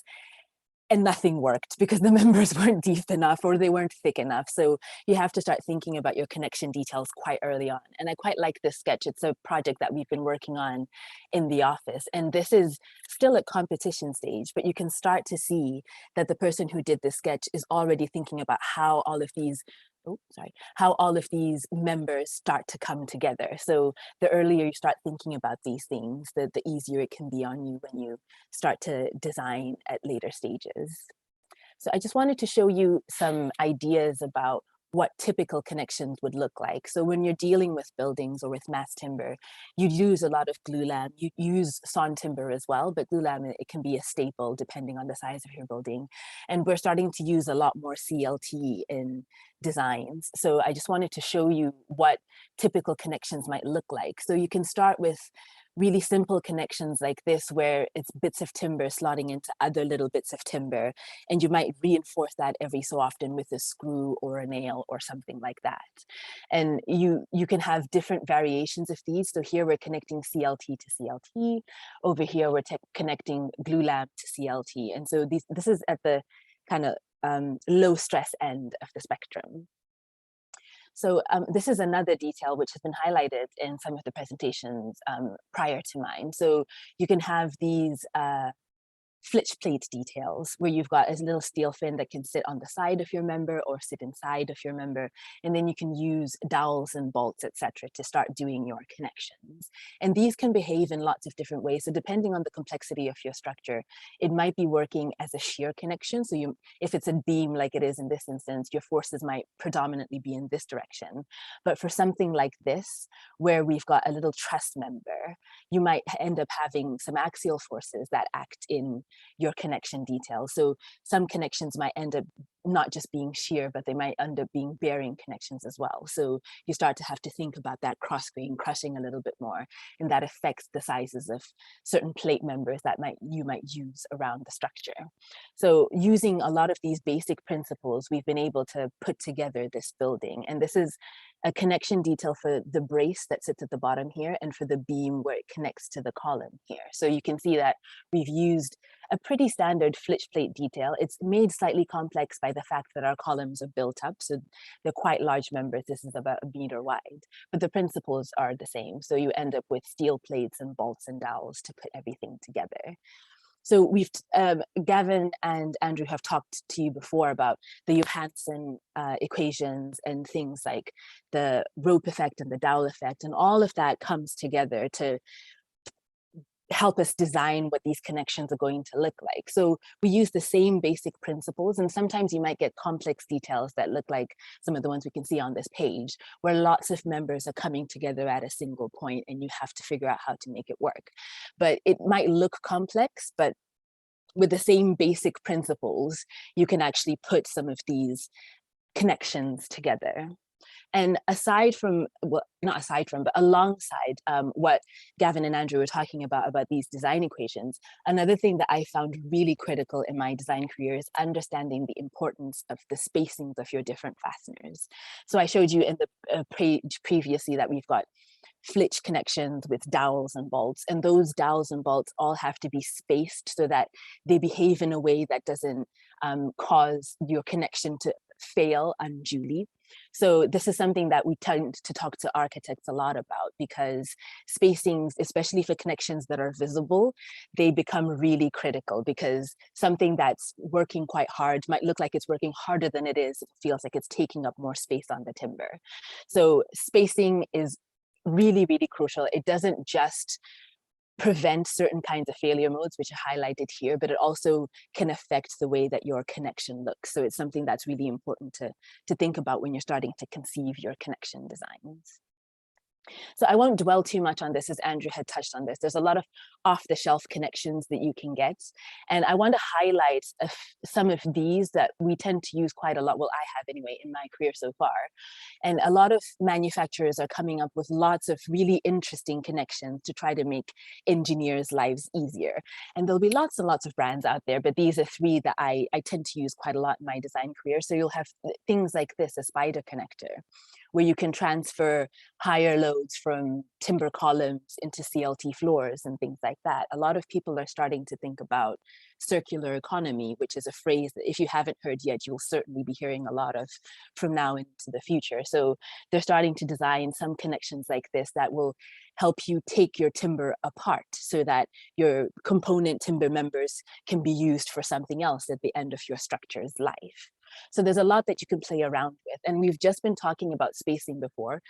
And nothing worked because the members weren't deep enough or they weren't thick enough. So you have to start thinking about your connection details quite early on. And I quite like this sketch. It's a project that we've been working on in the office. And this is still at competition stage, but you can start to see that the person who did this sketch is already thinking about how all of these members start to come together. So the earlier you start thinking about these things, the easier it can be on you when you start to design at later stages. So I just wanted to show you some ideas about what typical connections would look like. So when you're dealing with buildings or with mass timber, you use a lot of glulam. You use sawn timber as well, but glulam, it can be a staple depending on the size of your building. And we're starting to use a lot more CLT in designs. So I just wanted to show you what typical connections might look like. So you can start with really simple connections like this, where it's bits of timber slotting into other little bits of timber, and you might reinforce that every so often with a screw or a nail or something like that. And you can have different variations of these. So here we're connecting CLT to CLT. Over here we're connecting glulam to CLT. And so this is at the kind of low stress end of the spectrum. So this is another detail which has been highlighted in some of the presentations prior to mine. So you can have these flitch plate details where you've got a little steel fin that can sit on the side of your member or sit inside of your member, and then you can use dowels and bolts, etc., to start doing your connections. And these can behave in lots of different ways. So depending on the complexity of your structure, it might be working as a shear connection. So if it's a beam like it is in this instance, your forces might predominantly be in this direction. But for something like this, where we've got a little truss member, you might end up having some axial forces that act in your connection details. So some connections might end up not just being shear, but they might end up being bearing connections as well. So you start to have to think about that cross-grain crushing a little bit more, and that affects the sizes of certain plate members that you might use around the structure. So using a lot of these basic principles, we've been able to put together this building. And this is a connection detail for the brace that sits at the bottom here, and for the beam where it connects to the column here. So you can see that we've used a pretty standard flitch plate detail. It's made slightly complex by the fact that our columns are built up. So they're quite large members. This is about 1 meter wide, but the principles are the same. So you end up with steel plates and bolts and dowels to put everything together. So we've, Gavin and Andrew have talked to you before about the Johansson equations and things like the rope effect and the dowel effect, and all of that comes together to help us design what these connections are going to look like. So we use the same basic principles, and sometimes you might get complex details that look like some of the ones we can see on this page, where lots of members are coming together at a single point and you have to figure out how to make it work. But it might look complex, but with the same basic principles, you can actually put some of these connections together. And aside from, well, not aside from, but alongside what Gavin and Andrew were talking about these design equations, another thing that I found really critical in my design career is understanding the importance of the spacings of your different fasteners. So I showed you in the page previously that we've got flitch connections with dowels and bolts, and those dowels and bolts all have to be spaced so that they behave in a way that doesn't cause your connection to fail unduly. So this is something that we tend to talk to architects a lot about, because spacings, especially for connections that are visible, they become really critical, because something that's working quite hard might look like it's working harder than it is. It feels like it's taking up more space on the timber. So spacing is really, really crucial. It doesn't just prevent certain kinds of failure modes, which are highlighted here, but it also can affect the way that your connection looks. So it's something that's really important to think about when you're starting to conceive your connection designs. So I won't dwell too much on this, as Andrew had touched on this. There's a lot of off-the-shelf connections that you can get. And I want to highlight some of these that we tend to use quite a lot. Well, I have anyway in my career so far. And a lot of manufacturers are coming up with lots of really interesting connections to try to make engineers' lives easier. And there'll be lots and lots of brands out there, but these are 3 that I tend to use quite a lot in my design career. So you'll have things like this, a spider connector, where you can transfer higher loads from timber columns into CLT floors and things like that. A lot of people are starting to think about circular economy, which is a phrase that if you haven't heard yet, you'll certainly be hearing a lot of from now into the future. So they're starting to design some connections like this that will help you take your timber apart so that your component timber members can be used for something else at the end of your structure's life. So there's a lot that you can play around with. And we've just been talking about spacing before.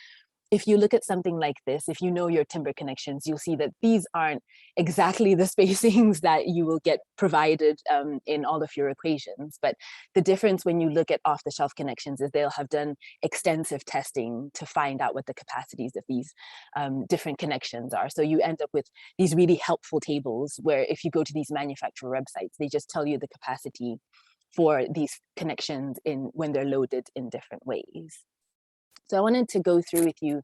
If you look at something like this, if you know your timber connections, you'll see that these aren't exactly the spacings that you will get provided in all of your equations. But the difference when you look at off-the-shelf connections is they'll have done extensive testing to find out what the capacities of these different connections are. So you end up with these really helpful tables where if you go to these manufacturer websites, they just tell you the capacity for these connections when they're loaded in different ways. So I wanted to go through with you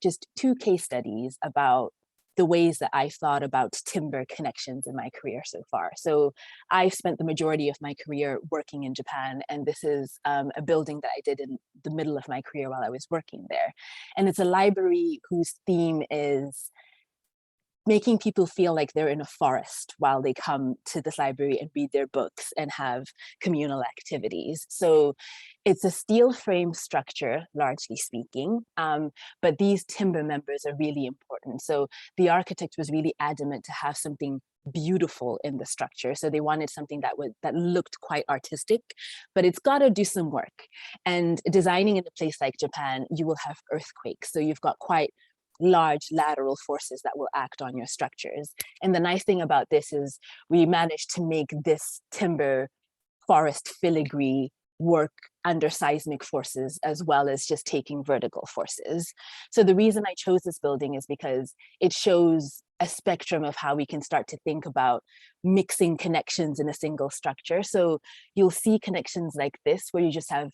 just 2 case studies about the ways that I thought about timber connections in my career so far. So I've spent the majority of my career working in Japan, and this is a building that I did in the middle of my career while I was working there. And it's a library whose theme is making people feel like they're in a forest while they come to this library and read their books and have communal activities. So it's a steel frame structure, largely speaking, but these timber members are really important. So the architect was really adamant to have something beautiful in the structure. So they wanted something that looked quite artistic, but it's got to do some work. And designing in a place like Japan, you will have earthquakes. So you've got quite large lateral forces that will act on your structures. And the nice thing about this is we managed to make this timber forest filigree work under seismic forces as well as just taking vertical forces. So the reason I chose this building is because it shows a spectrum of how we can start to think about mixing connections in a single structure. So you'll see connections like this, where you just have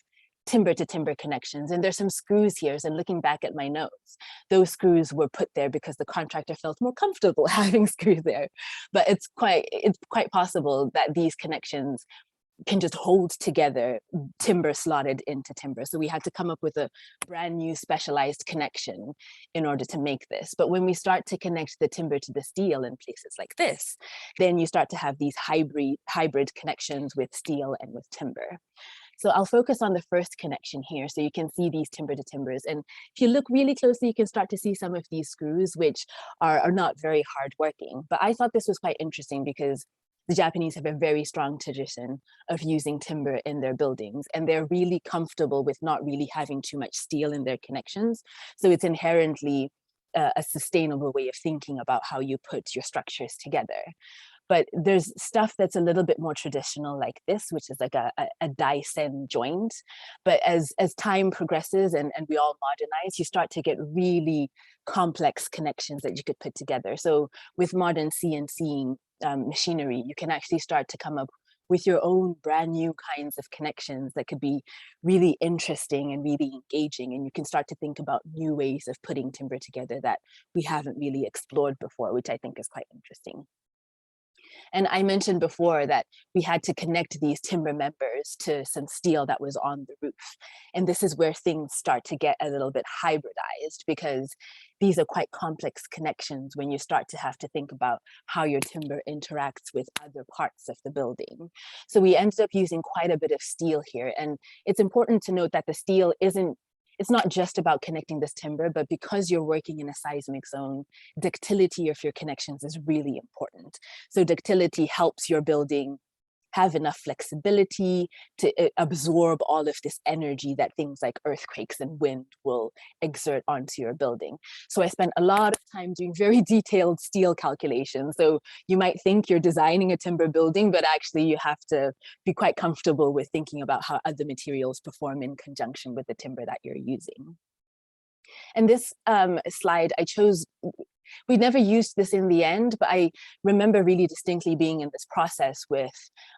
timber to timber connections, and there's some screws here. So looking back at my notes, those screws were put there because the contractor felt more comfortable having screws there. But it's quite possible that these connections can just hold together timber slotted into timber. So we had to come up with a brand new specialized connection in order to make this. But when we start to connect the timber to the steel in places like this, then you start to have these hybrid connections with steel and with timber. So I'll focus on the first connection here, so you can see these timber to timbers. And if you look really closely, you can start to see some of these screws, which are not very hard working. But I thought this was quite interesting because the Japanese have a very strong tradition of using timber in their buildings, and they're really comfortable with not really having too much steel in their connections. So it's inherently a sustainable way of thinking about how you put your structures together. But there's stuff that's a little bit more traditional like this, which is like a daisen joint. But as time progresses and we all modernize, you start to get really complex connections that you could put together. So with modern CNC machinery, you can actually start to come up with your own brand new kinds of connections that could be really interesting and really engaging. And you can start to think about new ways of putting timber together that we haven't really explored before, which I think is quite interesting. And I mentioned before that we had to connect these timber members to some steel that was on the roof. And this is where things start to get a little bit hybridized, because these are quite complex connections when you start to have to think about how your timber interacts with other parts of the building. So we ended up using quite a bit of steel here. And it's important to note that the steel it's not just about connecting this timber, but because you're working in a seismic zone, ductility of your connections is really important. So ductility helps your building have enough flexibility to absorb all of this energy that things like earthquakes and wind will exert onto your building. So I spent a lot of time doing very detailed steel calculations. So you might think you're designing a timber building, but actually you have to be quite comfortable with thinking about how other materials perform in conjunction with the timber that you're using. And this slide I chose, we never used this in the end, but I remember really distinctly being in this process with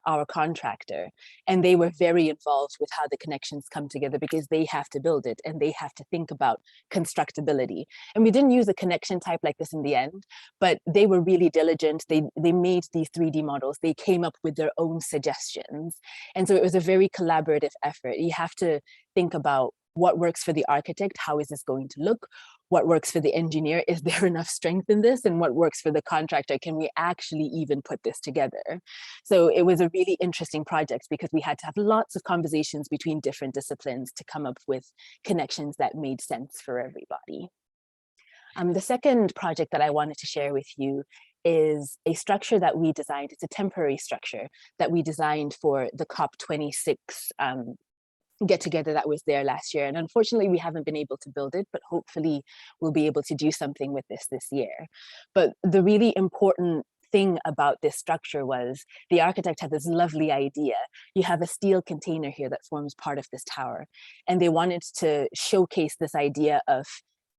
our contractor, and they were very involved with how the connections come together because they have to build it and they have to think about constructability. And we didn't use a connection type like this in the end, but they were really diligent. They made these 3D models. They came up with their own suggestions. And so it was a very collaborative effort. You have to think about what works for the architect, how is this going to look? What works for the engineer, is there enough strength in this? And what works for the contractor, can we actually even put this together? So it was a really interesting project because we had to have lots of conversations between different disciplines to come up with connections that made sense for everybody. The second project that I wanted to share with you is a structure that we designed. It's a temporary structure that we designed for the COP26 get together that was there last year. And unfortunately, we haven't been able to build it, but hopefully we'll be able to do something with this year. But the really important thing about this structure was the architect had this lovely idea. You have a steel container here that forms part of this tower, and they wanted to showcase this idea of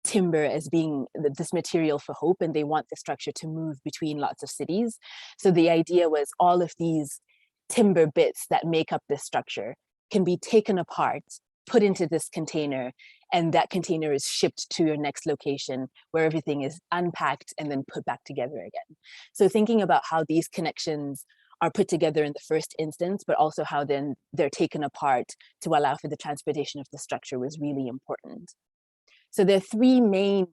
timber as being this material for hope, and they want the structure to move between lots of cities. So the idea was all of these timber bits that make up this structure can be taken apart, put into this container, and that container is shipped to your next location where everything is unpacked and then put back together again. So thinking about how these connections are put together in the first instance, but also how then they're taken apart to allow for the transportation of the structure was really important. So there are three main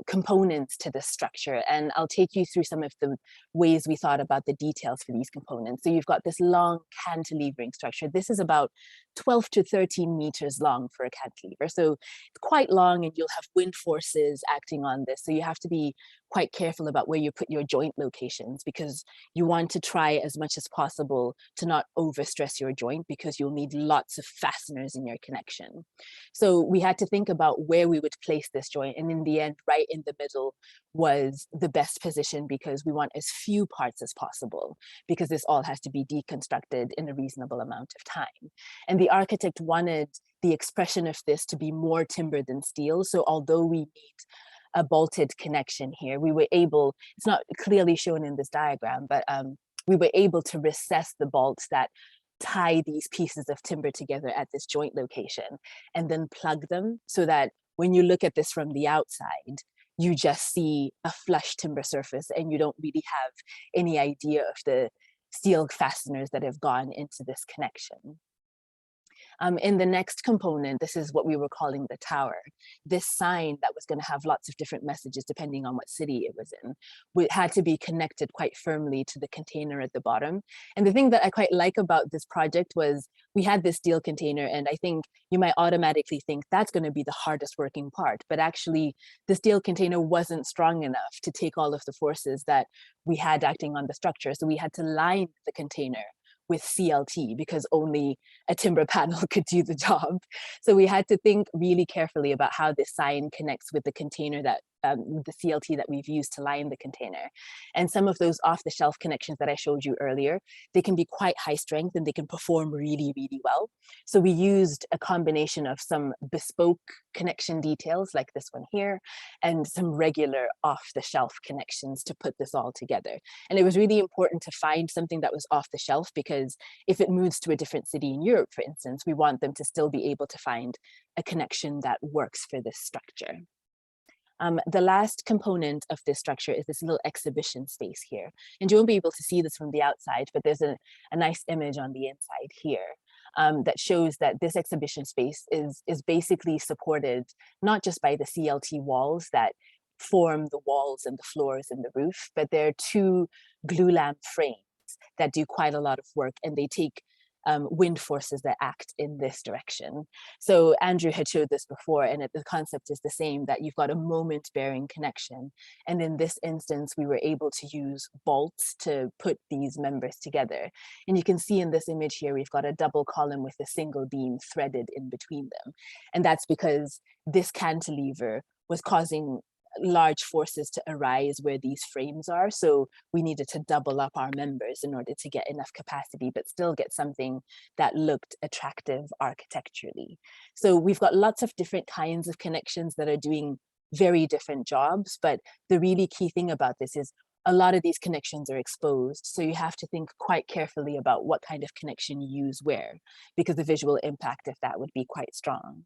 components to this structure, and I'll take you through some of the ways we thought about the details for these components. So you've got this long cantilevering structure. This is about 12 to 13 meters long for a cantilever. So it's quite long, and you'll have wind forces acting on this. So you have to be quite careful about where you put your joint locations, because you want to try as much as possible to not overstress your joint, because you'll need lots of fasteners in your connection. So we had to think about where we would place this joint. And in the end, right in the middle was the best position, because we want as few parts as possible, because this all has to be deconstructed in a reasonable amount of time. And the architect wanted the expression of this to be more timber than steel. So although we need a bolted connection here. We were able, it's not clearly shown in this diagram, but we were able to recess the bolts that tie these pieces of timber together at this joint location and then plug them so that when you look at this from the outside, you just see a flush timber surface and you don't really have any idea of the steel fasteners that have gone into this connection. In the next component, this is what we were calling the tower. This sign that was going to have lots of different messages depending on what city it was in, it had to be connected quite firmly to the container at the bottom. And the thing that I quite like about this project was we had this steel container, and I think you might automatically think that's going to be the hardest working part, but actually the steel container wasn't strong enough to take all of the forces that we had acting on the structure. So we had to line the container with CLT because only a timber panel could do the job. So we had to think really carefully about how this sign connects with the container that the CLT that we've used to line the container. And some of those off-the-shelf connections that I showed you earlier, they can be quite high strength and they can perform really, really well. So we used a combination of some bespoke connection details like this one here, and some regular off-the-shelf connections to put this all together. And it was really important to find something that was off the shelf because if it moves to a different city in Europe, for instance, we want them to still be able to find a connection that works for this structure. The last component of this structure is this little exhibition space here. And you won't be able to see this from the outside, but there's a nice image on the inside here that shows that this exhibition space is basically supported not just by the CLT walls that form the walls and the floors and the roof, but there are two glue lamp frames that do quite a lot of work, and they take wind forces that act in this direction. So Andrew had showed this before, and the concept is the same, that you've got a moment bearing connection. And in this instance, we were able to use bolts to put these members together. And you can see in this image here, we've got a double column with a single beam threaded in between them. And that's because this cantilever was causing large forces to arise where these frames are. So we needed to double up our members in order to get enough capacity, but still get something that looked attractive architecturally. So we've got lots of different kinds of connections that are doing very different jobs. But the really key thing about this is a lot of these connections are exposed. So you have to think quite carefully about what kind of connection you use where, because the visual impact of that would be quite strong.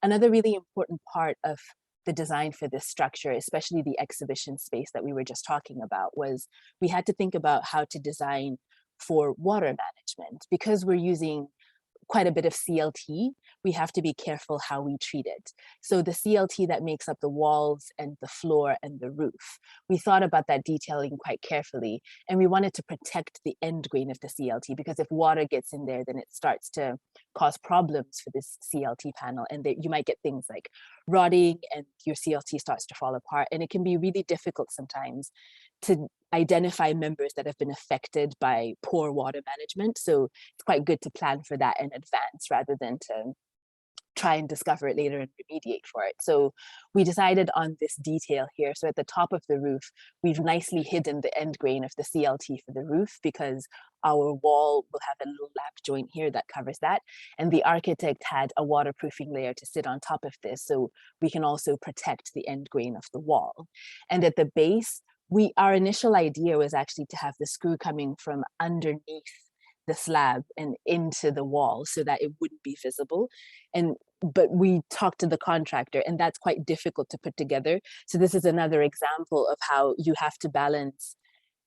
Another really important part of the design for this structure, especially the exhibition space that we were just talking about, was we had to think about how to design for water management. Because we're using quite a bit of CLT, we have to be careful how we treat it. So the CLT that makes up the walls and the floor and the roof, we thought about that detailing quite carefully, and we wanted to protect the end grain of the CLT, because if water gets in there, then it starts to cause problems for this CLT panel, and you might get things like rotting and your CLT starts to fall apart. And it can be really difficult sometimes to identify members that have been affected by poor water management. So it's quite good to plan for that in advance rather than to try and discover it later and remediate for it. So we decided on this detail here. So at the top of the roof, we've nicely hidden the end grain of the CLT for the roof, because our wall will have a little lap joint here that covers that. And the architect had a waterproofing layer to sit on top of this, so we can also protect the end grain of the wall. And at the base, our initial idea was actually to have the screw coming from underneath the slab and into the wall so that it wouldn't be visible. But we talked to the contractor, and that's quite difficult to put together. So this is another example of how you have to balance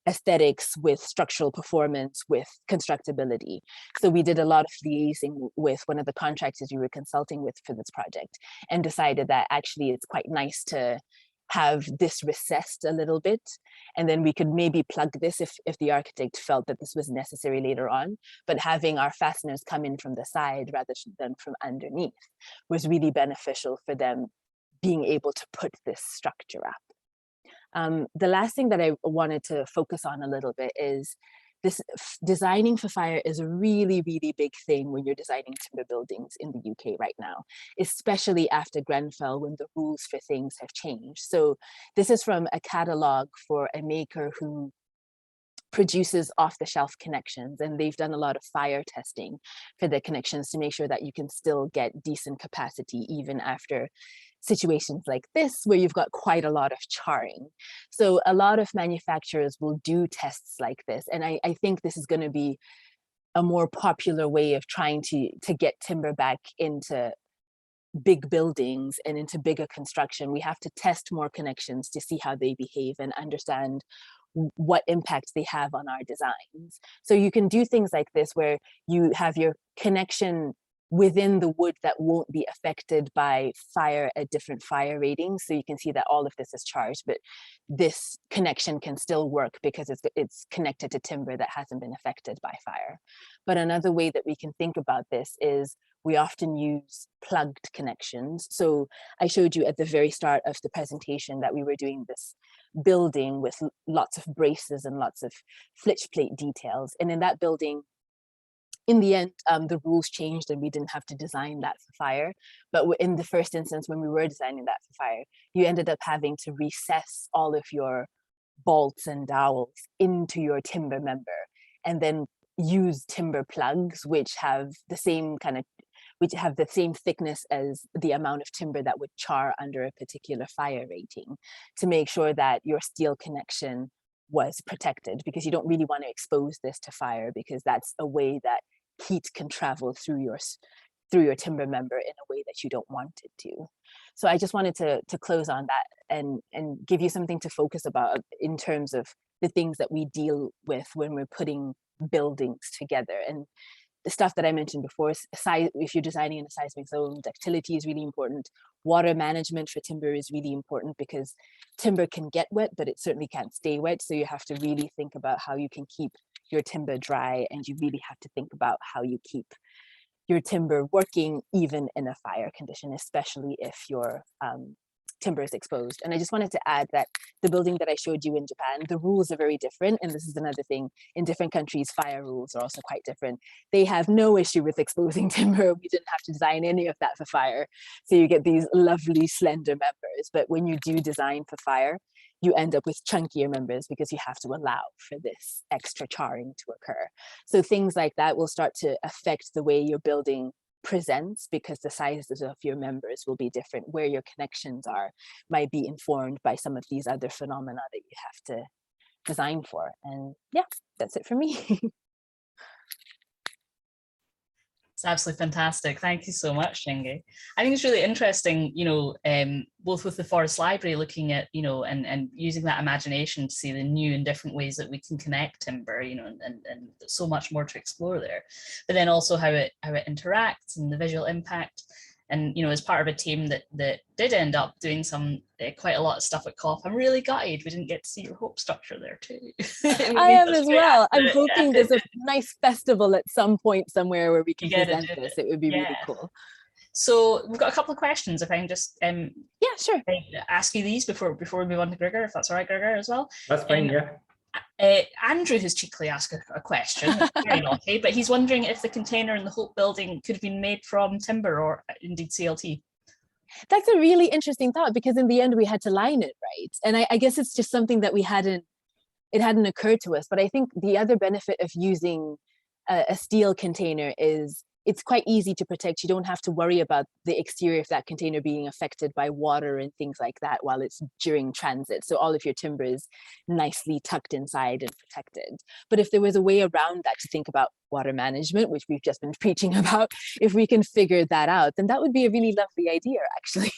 aesthetics with structural performance with constructability. So we did a lot of liaising with one of the contractors we were consulting with for this project, and decided that actually it's quite nice to have this recessed a little bit, and then we could maybe plug this if the architect felt that this was necessary later on. But having our fasteners come in from the side rather than from underneath was really beneficial for them being able to put this structure up. The last thing that I wanted to focus on a little bit is this: designing for fire is a really, really big thing when you're designing timber buildings in the UK right now, especially after Grenfell, when the rules for things have changed. So this is from a catalog for a maker who produces off-the-shelf connections, and they've done a lot of fire testing for the connections to make sure that you can still get decent capacity even after situations like this, where you've got quite a lot of charring. So a lot of manufacturers will do tests like this. And I think this is going to be a more popular way of trying to get timber back into big buildings and into bigger construction. We have to test more connections to see how they behave and understand what impact they have on our designs. So you can do things like this where you have your connection within the wood that won't be affected by fire at different fire ratings. So you can see that all of this is charged, but this connection can still work because it's connected to timber that hasn't been affected by fire. But another way that we can think about this is we often use plugged connections. So I showed you at the very start of the presentation that we were doing this building with lots of braces and lots of flitch plate details. And in that building, in the end, the rules changed and we didn't have to design that for fire. But in the first instance, when we were designing that for fire, you ended up having to recess all of your bolts and dowels into your timber member and then use timber plugs, which have the same thickness as the amount of timber that would char under a particular fire rating, to make sure that your steel connection was protected, because you don't really want to expose this to fire, because that's a way that heat can travel through your timber member in a way that you don't want it to. So I just wanted to close on that and give you something to focus about in terms of the things that we deal with when we're putting buildings together. And the stuff that I mentioned before, size, if you're designing in a seismic zone, ductility is really important. Water management for timber is really important, because timber can get wet, but it certainly can't stay wet. So you have to really think about how you can keep your timber dry, and you really have to think about how you keep your timber working even in a fire condition, especially if your timber is exposed. And I just wanted to add that the building that I showed you in Japan, the rules are very different. And this is another thing, in different countries, fire rules are also quite different. They have no issue with exposing timber. We didn't have to design any of that for fire. So you get these lovely slender members. But when you do design for fire, you end up with chunkier members because you have to allow for this extra charring to occur. So things like that will start to affect the way your building presents, because the sizes of your members will be different. Where your connections are might be informed by some of these other phenomena that you have to design for. And yeah, that's it for me. It's absolutely fantastic. Thank you so much, Shingi. I think it's really interesting, both with the Forest Library, looking at, and using that imagination to see the new and different ways that we can connect timber, and so much more to explore there. But then also how it interacts and the visual impact. And, as part of a team that did end up doing some quite a lot of stuff at COP, I'm really gutted we didn't get to see your hope structure there too. I am as well. I'm hoping there's a nice festival at some point somewhere where we can present this. It would be really cool. So we've got a couple of questions. If I can just yeah, sure, ask you these before we move on to Grigor, if that's all right, Grigor, as well. That's fine, yeah. Andrew has cheekily asked a question, very naughty, but he's wondering if the container in the Hope building could have been made from timber or indeed CLT. That's a really interesting thought, because in the end we had to line it, right? And I guess it's just something that it hadn't occurred to us. But I think the other benefit of using a steel container is it's quite easy to protect. You don't have to worry about the exterior of that container being affected by water and things like that while it's during transit. So all of your timber is nicely tucked inside and protected. But if there was a way around that to think about water management, which we've just been preaching about, if we can figure that out, then that would be a really lovely idea, actually.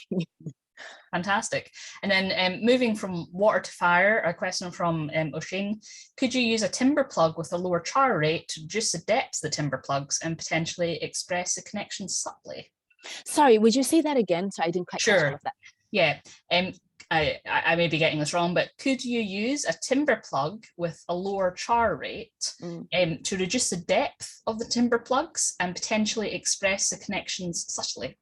Fantastic. And then moving from water to fire, a question from O'Shane. Could you use a timber plug with a lower char rate to reduce the depth of the timber plugs and potentially express the connection subtly? Sorry, would you say that again? So I didn't quite catch all of that. Yeah. I may be getting this wrong, but could you use a timber plug with a lower char rate to reduce the depth of the timber plugs and potentially express the connections subtly?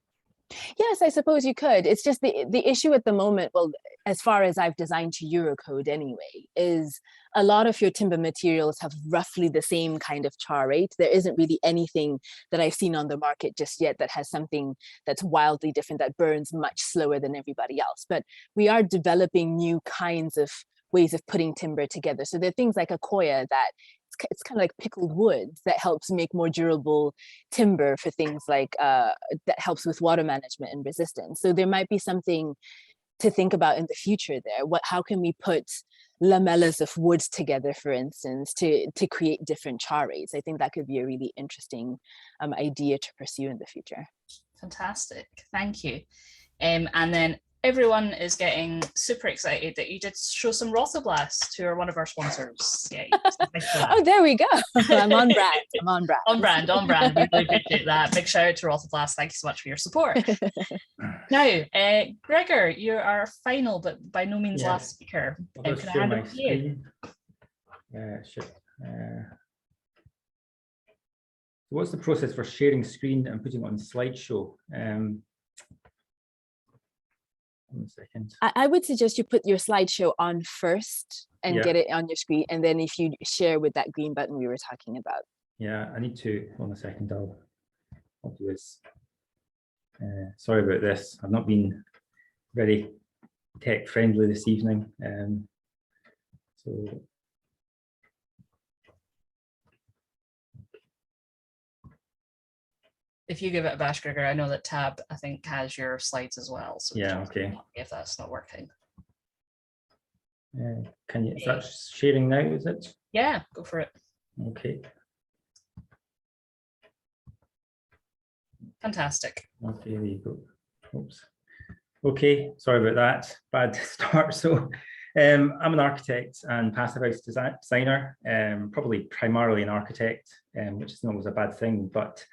Yes, I suppose you could. It's just the issue at the moment, well, as far as I've designed to Eurocode anyway, is a lot of your timber materials have roughly the same kind of char rate. There isn't really anything that I've seen on the market just yet that has something that's wildly different, that burns much slower than everybody else. But we are developing new kinds of ways of putting timber together. So there are things like Akoya that it's kind of like pickled wood that helps make more durable timber for things like that helps with water management and resistance. So there might be something to think about in the future there. How can we put lamellas of wood together, for instance, to create different charades? I think that could be a really interesting idea to pursue in the future. Fantastic, thank you. And then everyone is getting super excited that you did show some rothoblasts, who are one of our sponsors. Yeah, oh, there we go. I'm on brand. I'm on brand. On brand, on brand. We really appreciate that. Big shout out to rothoblasts. Thank you so much for your support. Now, Grigor, you're our final, but by no means last speaker. Can I hand over to you? Sure. What's the process for sharing screen and putting it on slideshow? 1 second. I would suggest you put your slideshow on first and get it on your screen, and then if you share with that green button we were talking about. Yeah, I need to, 1 second, I'll do this. Sorry about this, I've not been very tech friendly this evening. So if you give it a bash, Grigor, I know that Tab, I think, has your slides as well. So yeah, okay. If that's not working. Can you, is that sharing now, is it? Yeah, go for it. Okay. Fantastic. Okay, there you go. Oops. Okay, sorry about that. Bad start. So I'm an architect and Passivhaus designer, probably primarily an architect, which is not always a bad thing, but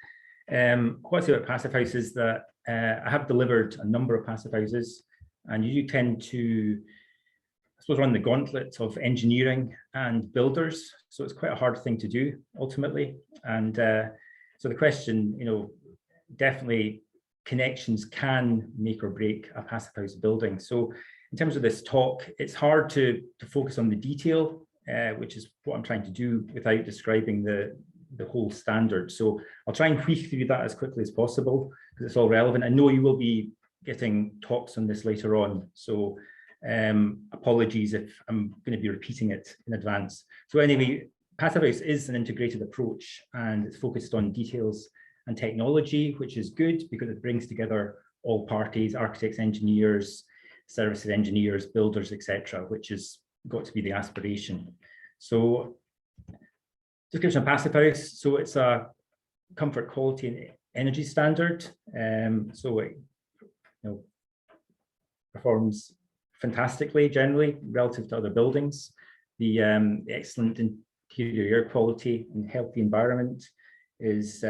what I say about Passivhaus is that I have delivered a number of Passivhauses, and you tend to, I suppose, run the gauntlet of engineering and builders. So it's quite a hard thing to do ultimately. And so the question, definitely connections can make or break a Passivhaus building. So in terms of this talk, it's hard to focus on the detail, which is what I'm trying to do without describing the whole standard. So I'll try and whisk through that as quickly as possible because it's all relevant. I know you will be getting talks on this later on. So apologies if I'm going to be repeating it in advance. So anyway, Passivhaus is an integrated approach and it's focused on details and technology, which is good because it brings together all parties, architects, engineers, services engineers, builders, etc., which has got to be the aspiration. So description of Passivhaus. So it's a comfort, quality, and energy standard. So it performs fantastically generally relative to other buildings. The excellent interior air quality and healthy environment is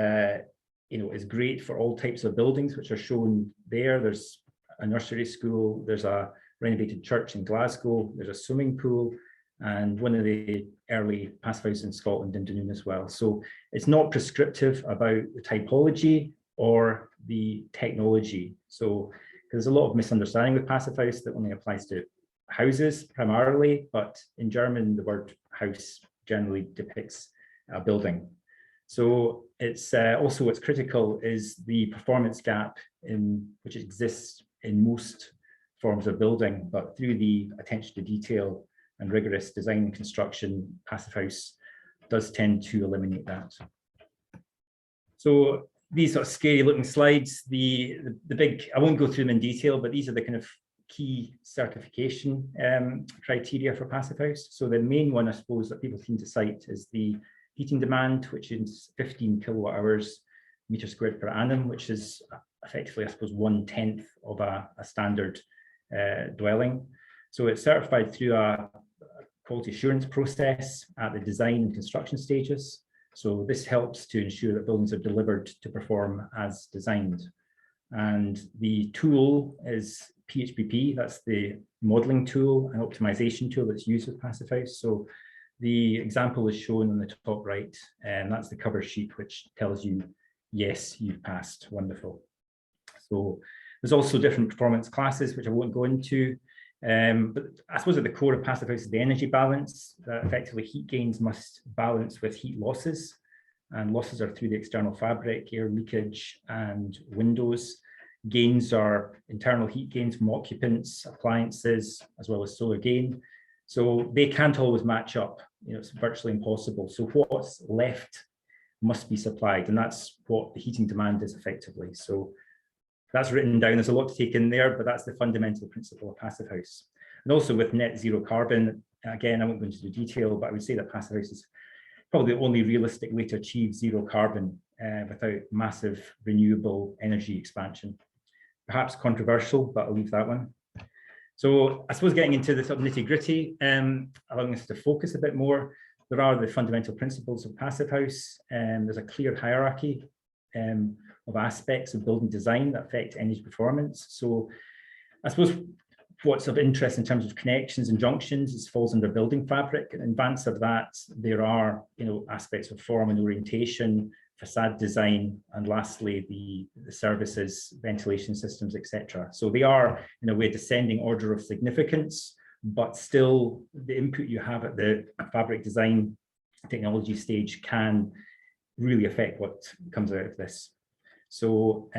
is great for all types of buildings, which are shown there. There's a nursery school, there's a renovated church in Glasgow, there's a swimming pool, and one of the early Passivhaus in Scotland in Dunoon as well. So it's not prescriptive about the typology or the technology. So there's a lot of misunderstanding with Passivhaus that only applies to houses primarily, but in German, the word house generally depicts a building. So it's also what's critical is the performance gap which exists in most forms of building, but through the attention to detail and rigorous design and construction, Passivhaus does tend to eliminate that. So these sort of scary looking slides, the big, I won't go through them in detail, but these are the kind of key certification criteria for Passivhaus. So the main one, I suppose, that people seem to cite is the heating demand, which is 15 kilowatt hours meter squared per annum, which is effectively, I suppose, 1/10 of a standard dwelling. So it's certified through a quality assurance process at the design and construction stages. So this helps to ensure that buildings are delivered to perform as designed. And the tool is PHPP, that's the modeling tool and optimization tool that's used with Passivhaus. So the example is shown on the top right, and that's the cover sheet, which tells you, yes, you've passed, wonderful. So there's also different performance classes, which I won't go into. But I suppose at the core of Passivhaus is the energy balance. Effectively, heat gains must balance with heat losses, and losses are through the external fabric, air leakage, and windows. Gains are internal heat gains from occupants, appliances, as well as solar gain. So they can't always match up. it's virtually impossible. So what's left must be supplied, and that's what the heating demand is effectively. So that's written down. There's a lot to take in there, but that's the fundamental principle of Passive House. And also with net zero carbon, again, I won't go into the detail, but I would say that Passive House is probably the only realistic way to achieve zero carbon without massive renewable energy expansion. Perhaps controversial, but I'll leave that one. So I suppose getting into the sort of nitty-gritty, allowing us to focus a bit more, there are the fundamental principles of Passive House. There's a clear hierarchy of aspects of building design that affect energy performance. So I suppose what's of interest in terms of connections and junctions is falls under building fabric. And in advance of that, there are aspects of form and orientation, facade design, and lastly the services, ventilation systems, etc. So they are in a way descending order of significance, but still the input you have at the fabric design technology stage can really affect what comes out of this. So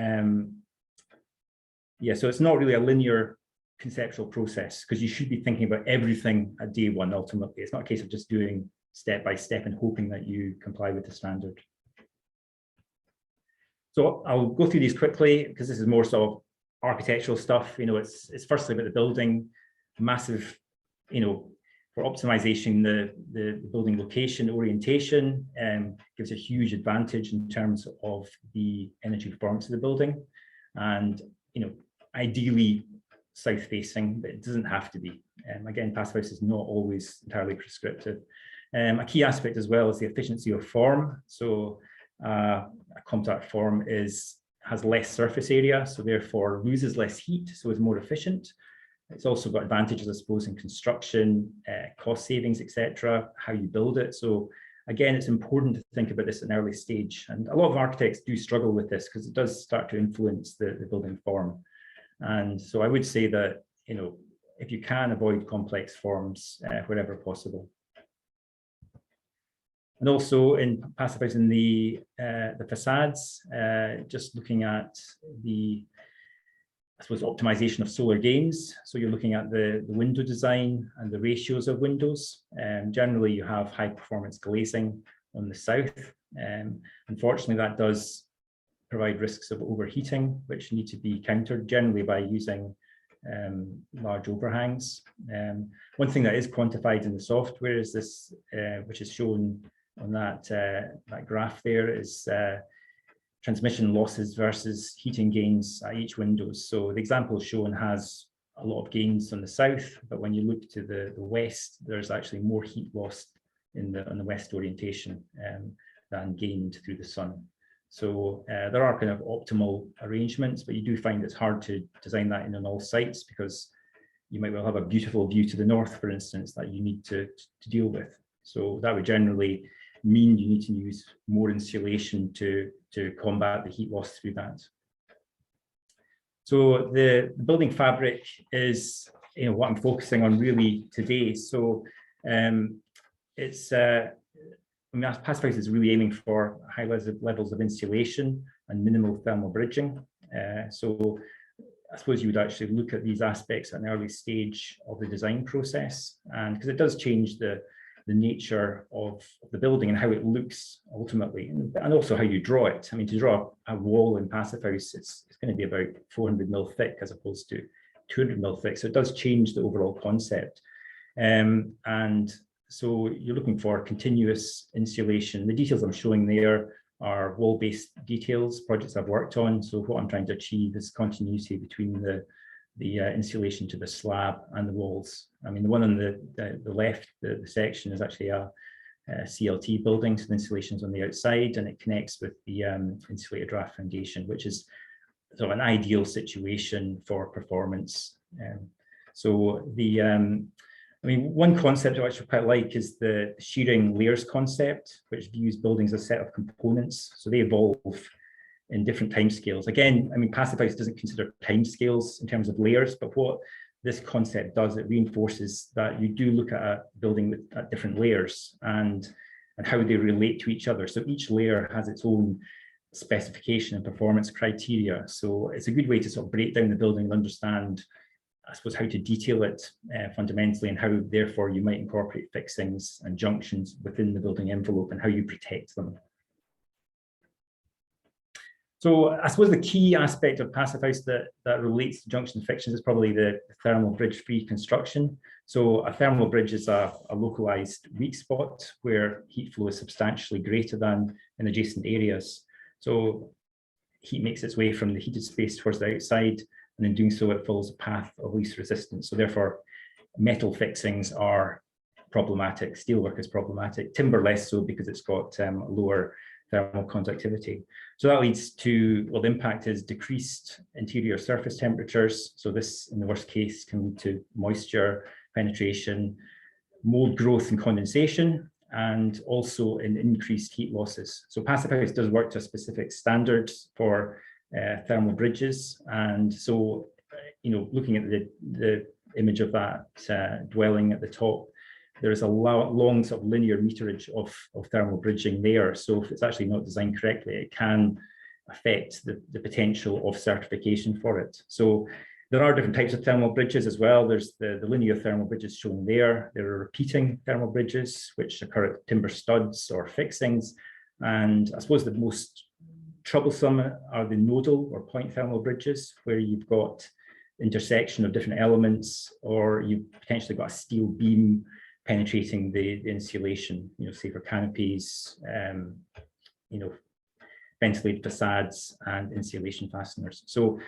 yeah, so it's not really a linear conceptual process, because you should be thinking about everything at day one ultimately. It's not a case of just doing step by step and hoping that you comply with the standard. So I'll go through these quickly because this is more sort of architectural stuff. It's firstly about the building, massive, for optimization, the building location orientation gives a huge advantage in terms of the energy performance of the building, and ideally south facing, but it doesn't have to be. Again, Passive House is not always entirely prescriptive. A key aspect as well is the efficiency of form. So a compact form has less surface area, so therefore loses less heat, so is more efficient. It's also got advantages, I suppose, in construction, cost savings, etc., how you build it. So again, it's important to think about this at an early stage. And a lot of architects do struggle with this because it does start to influence the building form. And so I would say that, if you can avoid complex forms wherever possible. And also in Passive House in the facades, just looking at the, I suppose, optimization of solar gains. So you're looking at the window design and the ratios of windows. Generally, you have high performance glazing on the south. Unfortunately, that does provide risks of overheating, which need to be countered generally by using large overhangs. One thing that is quantified in the software is this, which is shown on that graph there, is transmission losses versus heating gains at each window. So the example shown has a lot of gains on the south, but when you look to the west, there's actually more heat lost on the west orientation than gained through the sun. So there are kind of optimal arrangements, but you do find it's hard to design that in on all sites because you might well have a beautiful view to the north, for instance, that you need to deal with. So that would generally mean you need to use more insulation to combat the heat loss through that. So the building fabric is what I'm focusing on really today. So it's Passive House is really aiming for high levels of insulation and minimal thermal bridging. So I suppose you would actually look at these aspects at an early stage of the design process, and because it does change the nature of the building and how it looks ultimately, and also how you draw it. I mean, to draw a wall in Passive House, it's going to be about 400 mil thick as opposed to 200 mil thick. So it does change the overall concept. And so you're looking for continuous insulation. The details I'm showing there are wall-based details, projects I've worked on. So what I'm trying to achieve is continuity between the insulation to the slab and the walls. I mean, the one on the left, the section is actually a CLT building, so the insulation is on the outside and it connects with the insulated draft foundation, which is sort of an ideal situation for performance. So I mean, one concept I actually quite like is the shearing layers concept, which views buildings as a set of components. So they evolve in different timescales. Again, I mean, Passive House doesn't consider timescales in terms of layers, but what this concept does, it reinforces that you do look at a building at different layers and how they relate to each other. So each layer has its own specification and performance criteria. So it's a good way to sort of break down the building and understand I suppose, how to detail it fundamentally, and how therefore you might incorporate fixings and junctions within the building envelope and how you protect them. So I suppose the key aspect of Passivhaus that relates to junction fixings is probably the thermal bridge-free construction. So a thermal bridge is a localized weak spot where heat flow is substantially greater than in adjacent areas. So heat makes its way from the heated space towards the outside, and in doing so, it follows a path of least resistance. So therefore, metal fixings are problematic. Steelwork is problematic. Timber less so, because it's got lower thermal conductivity. So that leads to, well, the impact is decreased interior surface temperatures. So this, in the worst case, can lead to moisture penetration, mold growth and condensation, and also in increased heat losses. So Passivhaus does work to a specific standard for thermal bridges. And so, looking at the image of that dwelling at the top, there is a long sort of linear meterage of thermal bridging there. So if it's actually not designed correctly, it can affect the potential of certification for it. So there are different types of thermal bridges as well. There's the linear thermal bridges shown there. There are repeating thermal bridges, which occur at timber studs or fixings. And I suppose the most troublesome are the nodal or point thermal bridges, where you've got intersection of different elements, or you've potentially got a steel beam penetrating the insulation, say for canopies, ventilated facades and insulation fasteners. So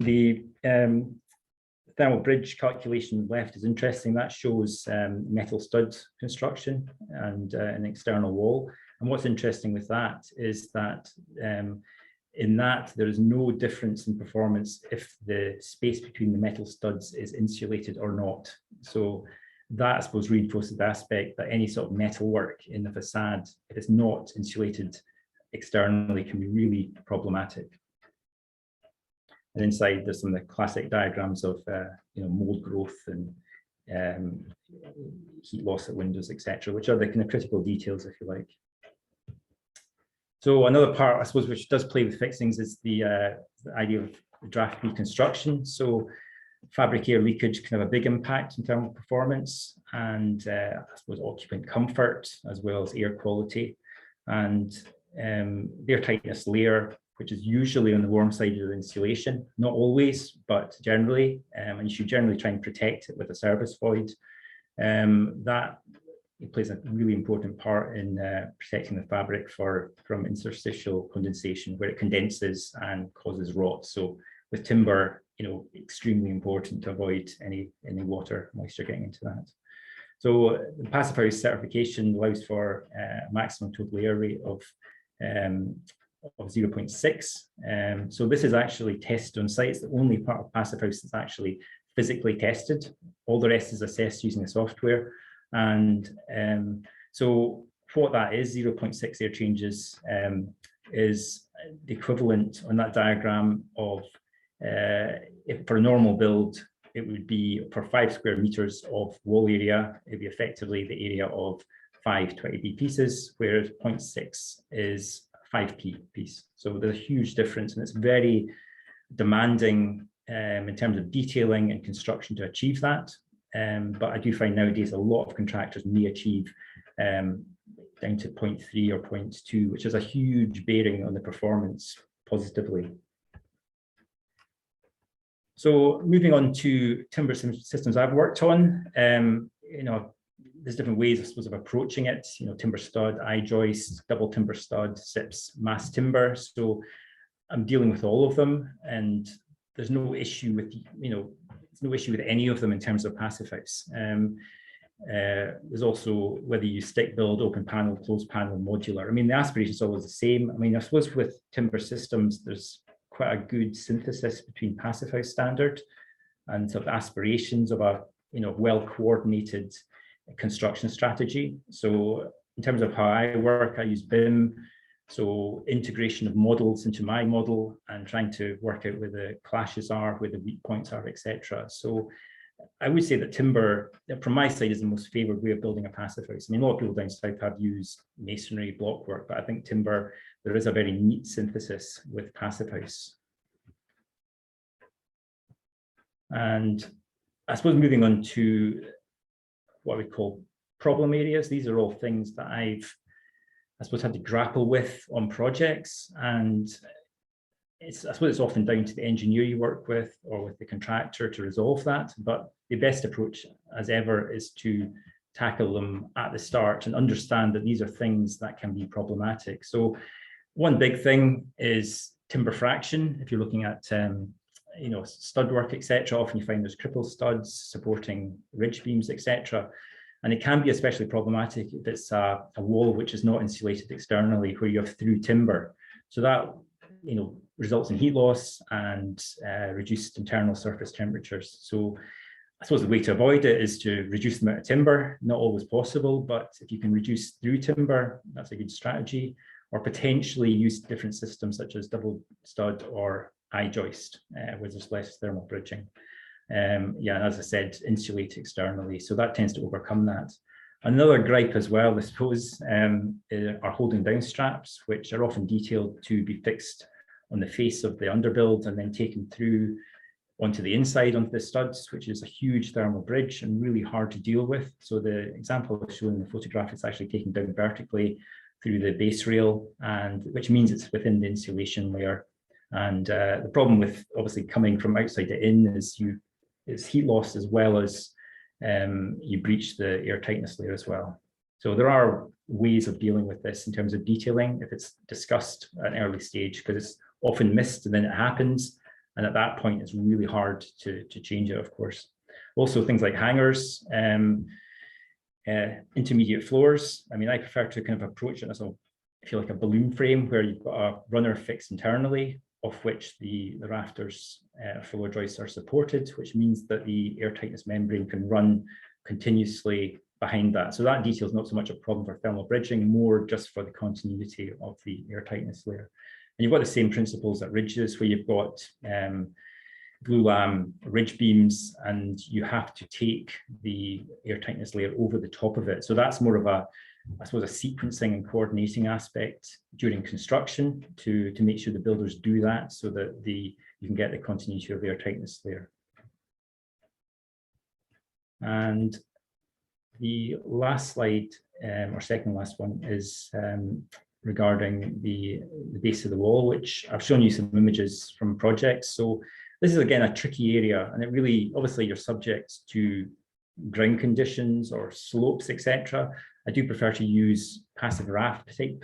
the thermal bridge calculation left is interesting. That shows metal stud construction and an external wall. And what's interesting with that is that in that there is no difference in performance if the space between the metal studs is insulated or not. So that, I suppose, reinforces the aspect that any sort of metal work in the facade, if it's not insulated externally, can be really problematic. And inside, there's some of the classic diagrams of mold growth and heat loss at windows, etc., which are the kind of critical details, if you like. So another part, I suppose, which does play with fixings is the idea of draft reconstruction. So fabric air leakage can have a big impact in thermal performance and I suppose occupant comfort, as well as air quality. And the air tightness layer, which is usually on the warm side of the insulation, not always, but generally, and you should generally try and protect it with a service void. That it plays a really important part in protecting the fabric from interstitial condensation, where it condenses and causes rot. So with timber, extremely important to avoid any water moisture getting into that. So the Passivhaus certification allows for a maximum total air rate of 0.6. So this is actually tested on site. It's the only part of Passivhaus that's actually physically tested. All the rest is assessed using the software. And so what that is, 0.6 air changes is the equivalent on that diagram of, if for a normal build, it would be for 5 square meters of wall area, it'd be effectively the area of 5 20B pieces, whereas 0.6 is 5P piece. So there's a huge difference, and it's very demanding in terms of detailing and construction to achieve that. But I do find nowadays a lot of contractors may achieve down to 0.3 or 0.2, which has a huge bearing on the performance positively. So moving on to timber systems I've worked on, there's different ways, I suppose, of approaching it. Timber stud, I-joist, double timber stud, SIPs, mass timber. So I'm dealing with all of them, and there's no issue with, there's no issue with any of them in terms of Passivhaus. There's also whether you stick build, open panel, closed panel, modular. I mean, the aspiration is always the same. I mean, I suppose with timber systems, there's quite a good synthesis between Passivhaus standard and sort of aspirations of a well-coordinated construction strategy. So in terms of how I work, I use BIM, so integration of models into my model and trying to work out where the clashes are, where the weak points are, etc. So I would say that timber, from my side, is the most favored way of building a Passivhaus. I mean, a lot of people down south have used masonry block work, but I think timber, there is a very neat synthesis with Passivhaus. And I suppose moving on to what we call problem areas. These are all things that I suppose, had to grapple with on projects, and I suppose it's often down to the engineer you work with or with the contractor to resolve that. But the best approach, as ever, is to tackle them at the start and understand that these are things that can be problematic. So one big thing is timber fraction. If you're looking at stud work, etc., often you find there's cripple studs supporting ridge beams, etc. And it can be especially problematic if it's a wall which is not insulated externally, where you have through timber. So that results in heat loss and reduced internal surface temperatures. So I suppose the way to avoid it is to reduce the amount of timber. Not always possible, but if you can reduce through timber, that's a good strategy. Or potentially use different systems such as double stud or I-joist, where there's less thermal bridging. Yeah, and as I said, insulate externally. So that tends to overcome that. Another gripe as well, I suppose, are holding down straps, which are often detailed to be fixed on the face of the underbuild and then taken through onto the inside, onto the studs, which is a huge thermal bridge and really hard to deal with. So the example I've shown in the photograph is actually taken down vertically through the base rail, and which means it's within the insulation layer. And the problem with obviously coming from outside to in is it's heat loss, as well as you breach the air tightness layer as well. So there are ways of dealing with this in terms of detailing if it's discussed at an early stage, because it's often missed and then it happens. And at that point, it's really hard to change it, of course. Also, things like hangers, intermediate floors. I mean, I prefer to kind of approach it as if you like a balloon frame, where you've got a runner fixed internally, of which the rafters floor joists are supported, which means that the air tightness membrane can run continuously behind that. So that detail is not so much a problem for thermal bridging, more just for the continuity of the air tightness layer. And you've got the same principles at ridges, where you've got glulam ridge beams, and you have to take the air tightness layer over the top of it. So that's more of a, I suppose, a sequencing and coordinating aspect during construction to make sure the builders do that, so that you can get the continuity of the air tightness layer. And the last slide, or second last one, is regarding the base of the wall, which I've shown you some images from projects. So this is, again, a tricky area, and it really, obviously, you're subject to ground conditions or slopes, etc. I do prefer to use passive raft type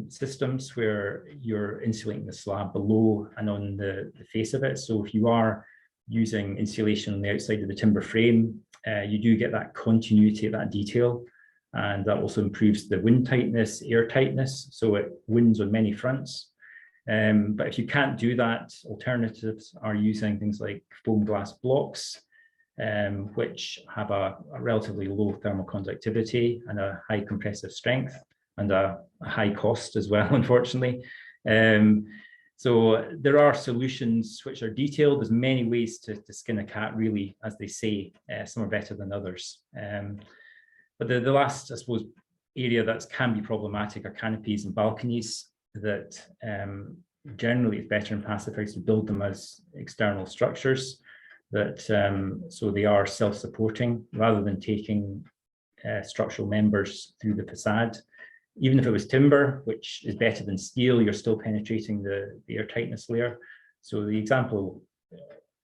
systems, where you're insulating the slab below and on the face of it. So if you are using insulation on the outside of the timber frame, you do get that continuity of that detail, and that also improves the wind tightness, air tightness, so it wins on many fronts. But if you can't do that, alternatives are using things like foam glass blocks, which have a relatively low thermal conductivity and a high compressive strength, and a high cost as well, unfortunately. So there are solutions which are detailed. There's many ways to skin a cat, really, as they say. Some are better than others. But the last, I suppose, area that can be problematic are canopies and balconies, that generally it's better in passive house to build them as external structures, that so they are self-supporting, rather than taking structural members through the facade. Even if it was timber, which is better than steel, you're still penetrating the air tightness layer. So the example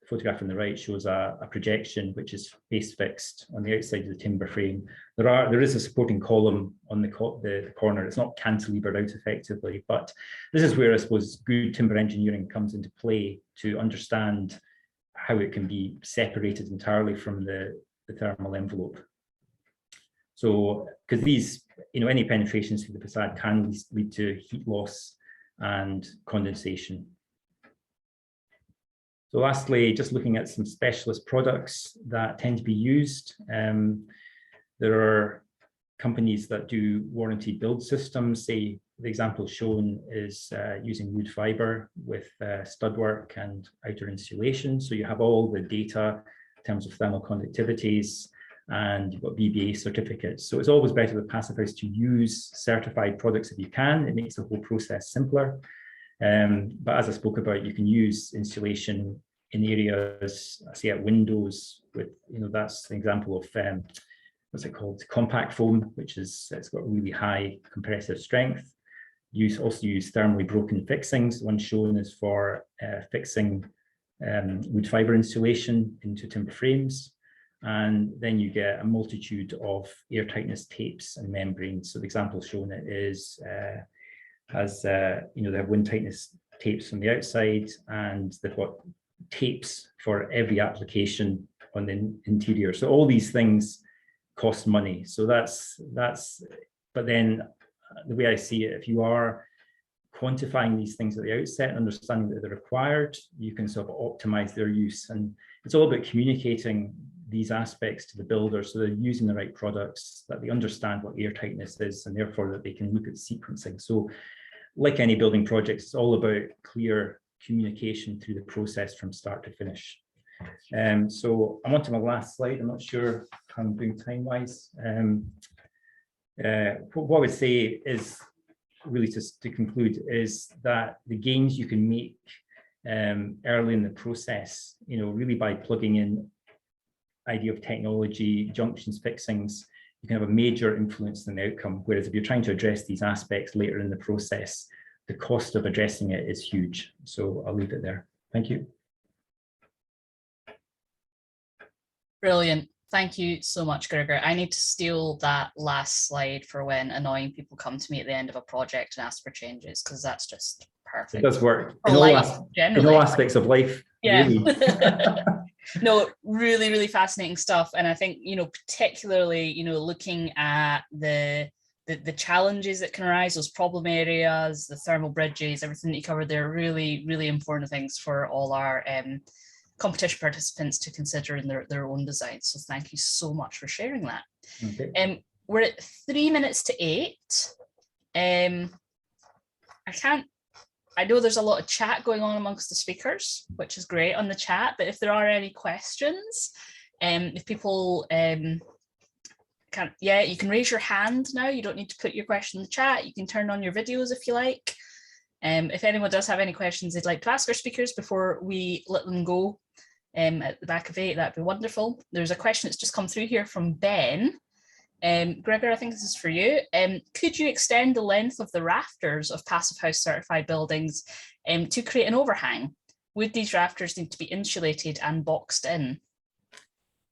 photograph on the right shows a projection which is face fixed on the outside of the timber frame. There is a supporting column on the corner. It's not cantilevered out effectively, but this is where, I suppose, good timber engineering comes into play, to understand how it can be separated entirely from the thermal envelope. So, because these, any penetrations through the facade can lead to heat loss and condensation. So lastly, just looking at some specialist products that tend to be used. There are companies that do warranty build systems. Say the example shown is using wood fiber with stud work and outer insulation. So you have all the data in terms of thermal conductivities, and you've got BBA certificates. So it's always better with Passive House to use certified products if you can. It makes the whole process simpler. But as I spoke about, you can use insulation in areas, I see at windows with, that's an example of, what's it called? Compact foam, which is, it's got really high compressive strength. Also use thermally broken fixings. One shown is for fixing wood fiber insulation into timber frames. And then you get a multitude of air tightness tapes and membranes. So the example shown is they have wind tightness tapes from the outside, and they've got tapes for every application on the interior. So all these things cost money. So but then the way I see it, if you are quantifying these things at the outset and understanding that they're required, you can sort of optimize their use. And it's all about communicating these aspects to the builder so they're using the right products, that they understand what air tightness is, and therefore that they can look at sequencing. So like any building project, it's all about clear communication through the process from start to finish. So I'm on to my last slide. I'm not sure how I'm doing time-wise. What I would say is, really just to conclude, is that the gains you can make early in the process, really by plugging in idea of technology, junctions, fixings, you can have a major influence on the outcome. Whereas if you're trying to address these aspects later in the process, the cost of addressing it is huge. So I'll leave it there. Thank you. Brilliant. Thank you so much, Grigor. I need to steal that last slide for when annoying people come to me at the end of a project and ask for changes, because that's just perfect. It does work in all aspects of life. Yeah. Really. No, really, really fascinating stuff. And I think, particularly, looking at the challenges that can arise, those problem areas, the thermal bridges, everything that you covered there, really, really important things for all our competition participants to consider in their own designs. So thank you so much for sharing that. Okay. We're at 3 minutes to 8. I know there's a lot of chat going on amongst the speakers, which is great on the chat, but if there are any questions, if people you can raise your hand now. You don't need to put your question in the chat. You can turn on your videos if you like. If anyone does have any questions they'd like to ask our speakers before we let them go at the back of 8, that'd be wonderful. There's a question that's just come through here from Ben. Grigor, I think this is for you. Could you extend the length of the rafters of Passivhaus certified buildings to create an overhang? Would these rafters need to be insulated and boxed in?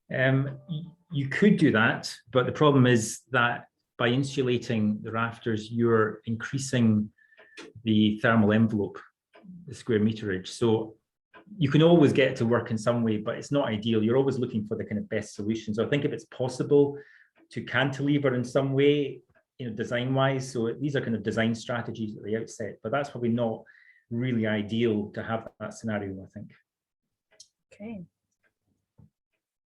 You could do that, but the problem is that by insulating the rafters, you're increasing the thermal envelope, the square meterage. So you can always get it to work in some way, but it's not ideal. You're always looking for the kind of best solution. So I think if it's possible to cantilever in some way, design-wise. So these are kind of design strategies at the outset, but that's probably not really ideal to have that scenario, I think. Okay.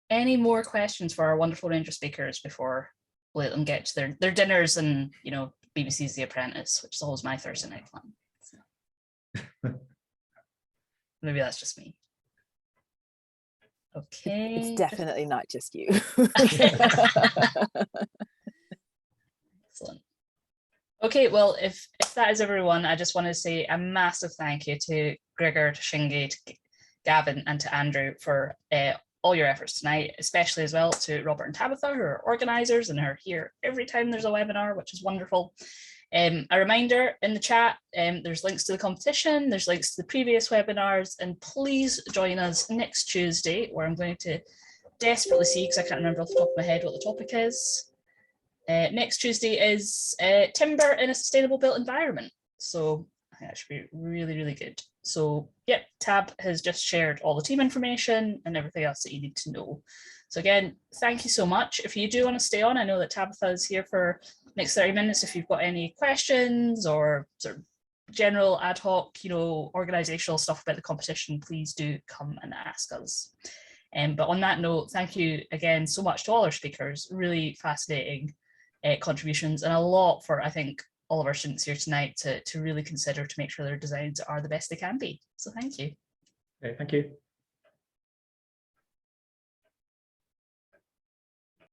Any more questions for our wonderful range of speakers before we let them get to their dinners and, BBC's The Apprentice, which is always my Thursday night plan. So. Maybe that's just me. Okay. It's definitely not just you. Excellent. Okay, well, if that is everyone, I just want to say a massive thank you to Grigor, to Shingi, to Gavin, and to Andrew for all your efforts tonight, especially as well to Robert and Tabitha, who are organisers and are here every time there's a webinar, which is wonderful. A reminder in the chat, there's links to the competition, there's links to the previous webinars, and please join us next Tuesday, where I'm going to desperately see, because I can't remember off the top of my head what the topic is. Next Tuesday is timber in a sustainable built environment. So I think that should be really, really good. So yeah, Tab has just shared all the team information and everything else that you need to know. So again, thank you so much. If you do want to stay on, I know that Tabitha is here for next 30 minutes. If you've got any questions or sort of general ad hoc, organizational stuff about the competition, please do come and ask us. But on that note, thank you again so much to all our speakers. Really fascinating contributions, and a lot for, I think, all of our students here tonight to really consider to make sure their designs are the best they can be. So thank you. Okay, thank you.